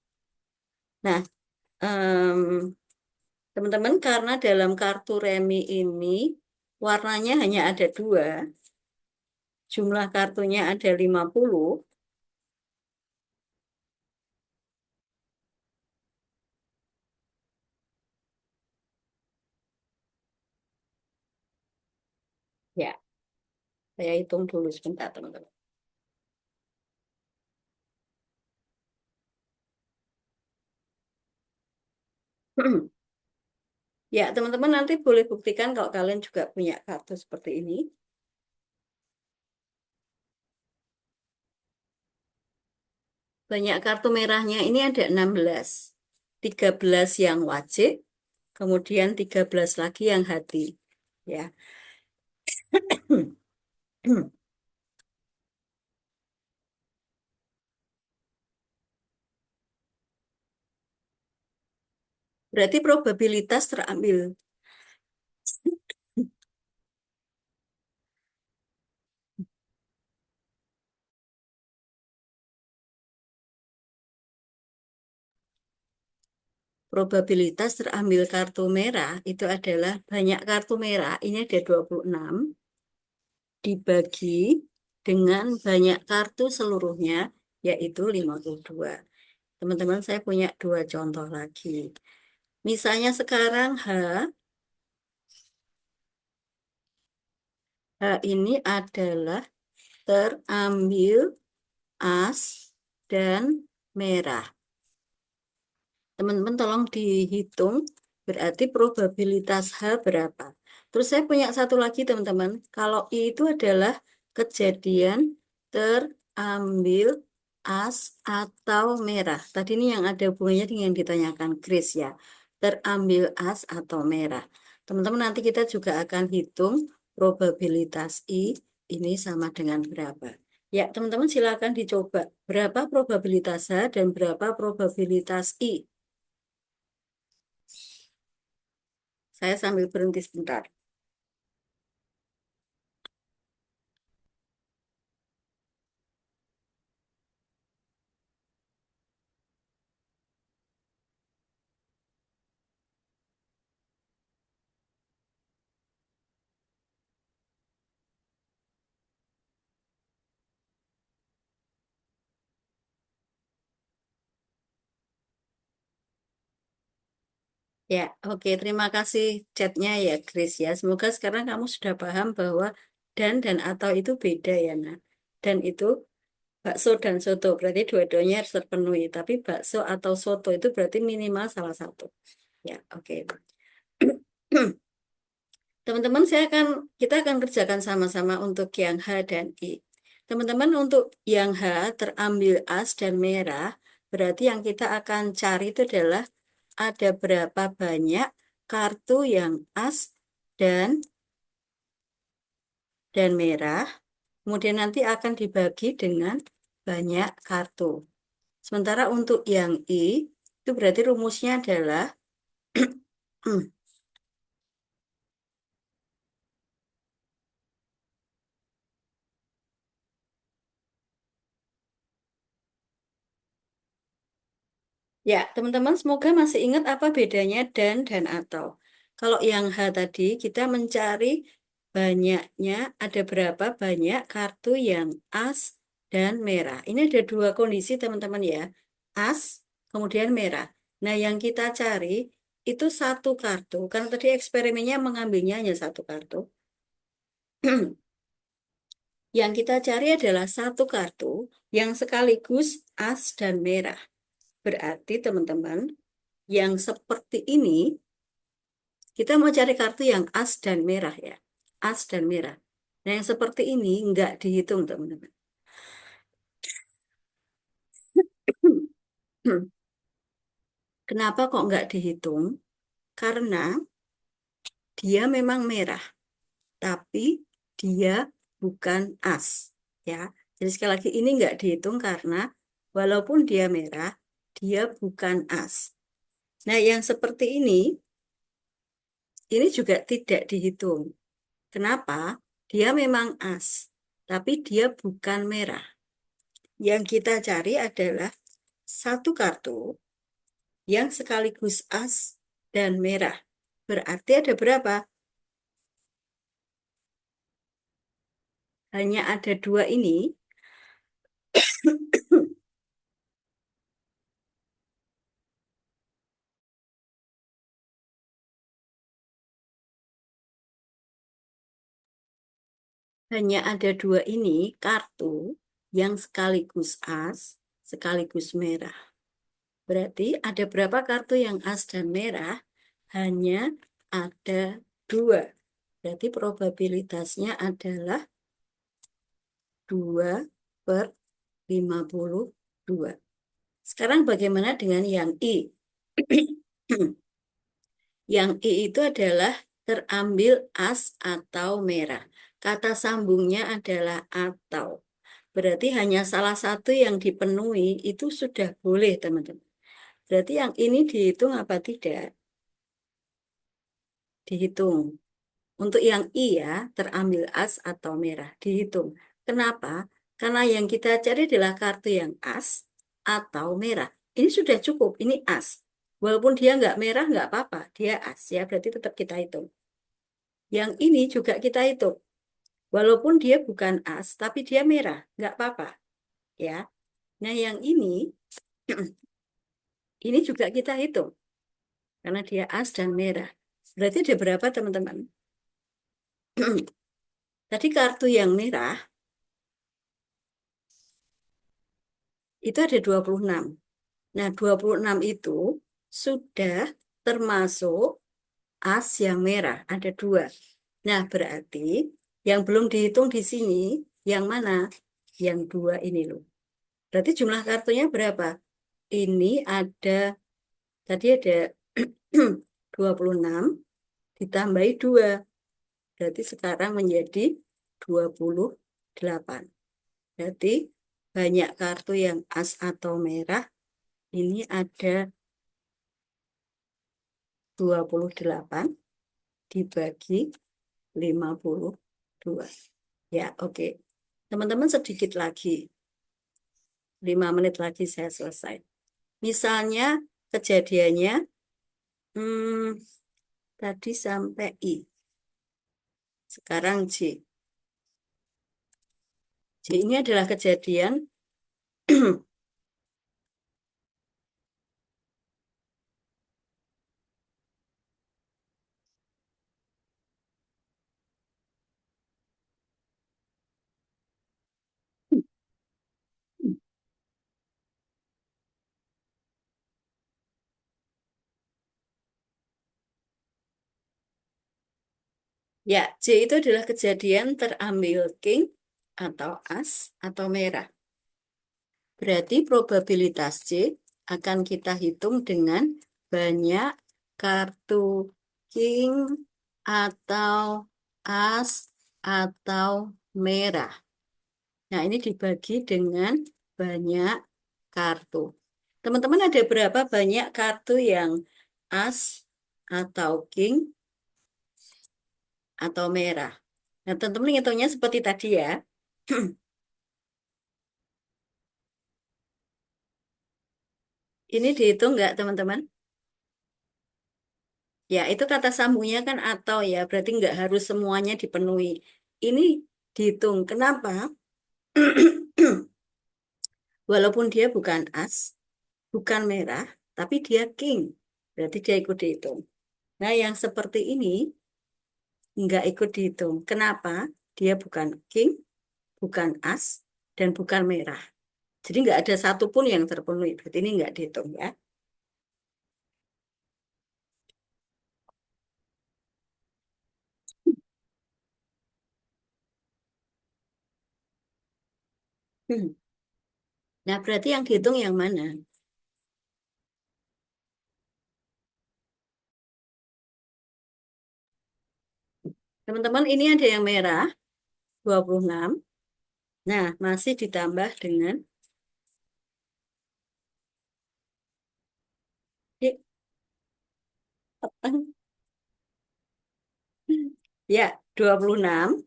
Nah, teman-teman karena dalam kartu remi ini warnanya hanya ada 2, jumlah kartunya ada 50, ya saya hitung dulu sebentar teman-teman. Ya, teman-teman nanti boleh buktikan kalau kalian juga punya kartu seperti ini. Banyak kartu merahnya ini ada 16. 13 yang wajib, kemudian 13 lagi yang hati. Ya. Berarti probabilitas terambil. probabilitas terambil kartu merah itu adalah banyak kartu merah, ini ada 26, dibagi dengan banyak kartu seluruhnya, yaitu 52. Teman-teman, saya punya dua contoh lagi. Misalnya sekarang H ini adalah terambil as dan merah. Teman-teman tolong dihitung, berarti probabilitas H berapa. Terus saya punya satu lagi teman-teman, kalau I itu adalah kejadian terambil as atau merah. Tadi ini yang ada hubungannya dengan yang ditanyakan Chris ya. Terambil as atau merah. Teman-teman nanti kita juga akan hitung probabilitas I ini sama dengan berapa. Ya, teman-teman silakan dicoba. Berapa probabilitas H dan berapa probabilitas I? Saya sambil berhenti sebentar. Ya, oke. Terima kasih chatnya ya, Chris ya. Semoga sekarang kamu sudah paham bahwa dan atau itu beda ya, nah. Dan itu bakso dan soto, berarti dua-duanya harus terpenuhi. Tapi bakso atau soto itu berarti minimal salah satu. Ya, oke. Teman-teman, kita akan kerjakan sama-sama untuk yang H dan I. Teman-teman, untuk yang H terambil as dan merah, berarti yang kita akan cari itu adalah ada berapa banyak kartu yang as dan merah. Kemudian nanti akan dibagi dengan banyak kartu. Sementara untuk yang I, itu berarti rumusnya adalah ya, teman-teman semoga masih ingat apa bedanya dan atau. Kalau yang H tadi kita mencari banyaknya, ada berapa banyak kartu yang as dan merah. Ini ada dua kondisi teman-teman ya. As, kemudian merah. Nah, yang kita cari itu satu kartu. Karena tadi eksperimennya mengambilnya hanya satu kartu. Yang kita cari adalah satu kartu yang sekaligus as dan merah. Berarti teman-teman, yang seperti ini, kita mau cari kartu yang as dan merah ya. As dan merah. Nah, yang seperti ini nggak dihitung, teman-teman. Kenapa kok nggak dihitung? Karena dia memang merah, tapi dia bukan as. Ya. Jadi sekali lagi ini nggak dihitung karena walaupun dia merah, dia bukan as. Nah, yang seperti ini juga tidak dihitung. Kenapa? Dia memang as, tapi dia bukan merah. Yang kita cari adalah satu kartu yang sekaligus as dan merah. Berarti ada berapa? Hanya ada dua ini. Hanya ada dua ini kartu yang sekaligus as, sekaligus merah. Berarti ada berapa kartu yang as dan merah? Hanya ada dua. Berarti probabilitasnya adalah 2/52. Sekarang bagaimana dengan yang I? Yang I itu adalah terambil as atau merah. Kata sambungnya adalah atau. Berarti hanya salah satu yang dipenuhi itu sudah boleh, teman-teman. Berarti yang ini dihitung apa tidak? Dihitung. Untuk yang I ya, terambil as atau merah. Dihitung. Kenapa? Karena yang kita cari adalah kartu yang as atau merah. Ini sudah cukup, ini as. Walaupun dia nggak merah, nggak apa-apa. Dia as, ya. Berarti tetap kita hitung. Yang ini juga kita hitung. Walaupun dia bukan as, tapi dia merah. Nggak apa-apa. Ya. Nah, yang ini juga kita hitung. Karena dia as dan merah. Berarti ada berapa, teman-teman? Tadi kartu yang merah, itu ada 26. Nah, 26 itu sudah termasuk as yang merah. Ada 2. Nah, berarti yang belum dihitung di sini, yang mana? Yang 2 ini loh. Berarti jumlah kartunya berapa? Ini tadi ada 26 ditambahi 2. Berarti sekarang menjadi 28. Berarti banyak kartu yang as atau merah. Ini ada 28 dibagi 52. Ya, oke. Teman-teman sedikit lagi. 5 menit lagi saya selesai. Misalnya kejadiannya tadi sampai I. Sekarang J. J ini adalah kejadian ya, J itu adalah kejadian terambil king atau as atau merah. Berarti probabilitas C akan kita hitung dengan banyak kartu king atau as atau merah. Nah, ini dibagi dengan banyak kartu. Teman-teman ada berapa banyak kartu yang as atau king atau merah? Nah, teman-teman hitungnya seperti tadi ya. Ini dihitung nggak, teman-teman? Ya, itu kata sambungnya kan atau ya, berarti nggak harus semuanya dipenuhi. Ini dihitung. Kenapa? Walaupun dia bukan as, bukan merah, tapi dia king. Berarti dia ikut dihitung. Nah, yang seperti ini nggak ikut dihitung. Kenapa? Dia bukan king, bukan as, dan bukan merah. Jadi nggak ada satupun yang terpenuhi. Berarti ini nggak dihitung ya. Nah, berarti yang dihitung yang mana? Teman-teman, ini ada yang merah, 26. Nah, masih ditambah dengan ya, 26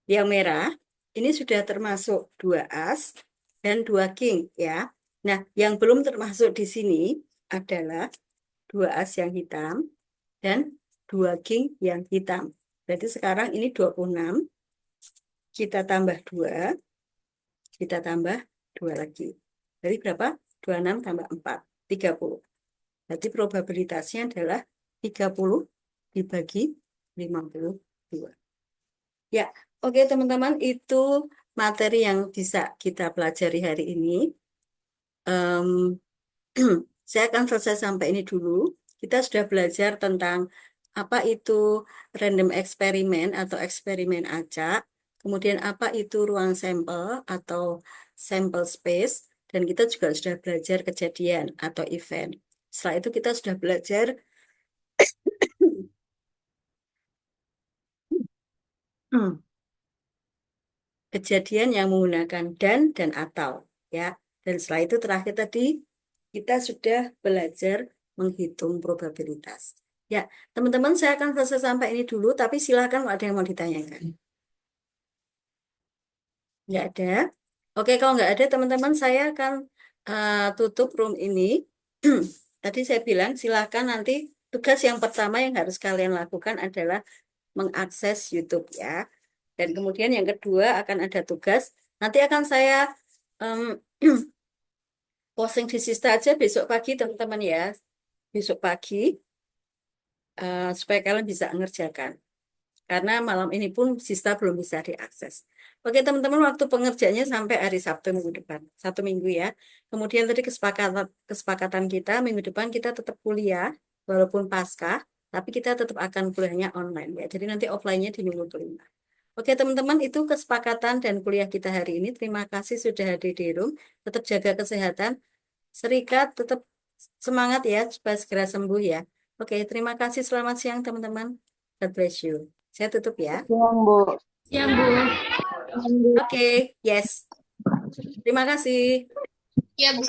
yang merah. Ini sudah termasuk 2 as dan 2 king ya. Nah, yang belum termasuk di sini adalah 2 as yang hitam dan 2 king yang hitam. Berarti sekarang ini 26, kita tambah 2, kita tambah 2 lagi. Jadi berapa? 26 tambah 4, 30. Berarti probabilitasnya adalah 30 dibagi 52. Ya, oke teman-teman, itu materi yang bisa kita pelajari hari ini. Saya akan selesai sampai ini dulu. Kita sudah belajar tentang apa itu random eksperimen atau eksperimen acak, kemudian apa itu ruang sampel atau sample space, dan kita juga sudah belajar kejadian atau event. Setelah itu kita sudah belajar kejadian yang menggunakan dan atau ya. Dan setelah itu terakhir tadi kita sudah belajar menghitung probabilitas. Ya, teman-teman saya akan selesai sampai ini dulu, tapi silakan kalau ada yang mau ditanyakan. Nggak ada. Oke, kalau nggak ada teman-teman saya akan tutup room ini. tadi saya bilang silakan nanti tugas yang pertama yang harus kalian lakukan adalah mengakses YouTube ya. Dan kemudian yang kedua akan ada tugas. Nanti akan saya em, posting di Sista aja besok pagi teman-teman ya. Besok pagi supaya kalian bisa mengerjakan. Karena malam ini pun Sista belum bisa diakses. Oke teman-teman, waktu pengerjaannya sampai hari Sabtu minggu depan. 1 minggu ya. Kemudian tadi kesepakatan kita minggu depan kita tetap kuliah walaupun pasca, tapi kita tetap akan kuliahnya online ya. Jadi nanti offline-nya di minggu kelima. Oke teman-teman, itu kesepakatan dan kuliah kita hari ini. Terima kasih sudah hadir di room. Tetap jaga kesehatan. Serikat tetap semangat ya supaya segera sembuh ya. Oke, terima kasih. Selamat siang teman-teman. God bless you. Saya tutup ya. Siang, Bu. Siang, Bu. Oke, yes. Terima kasih. Ya, Bu.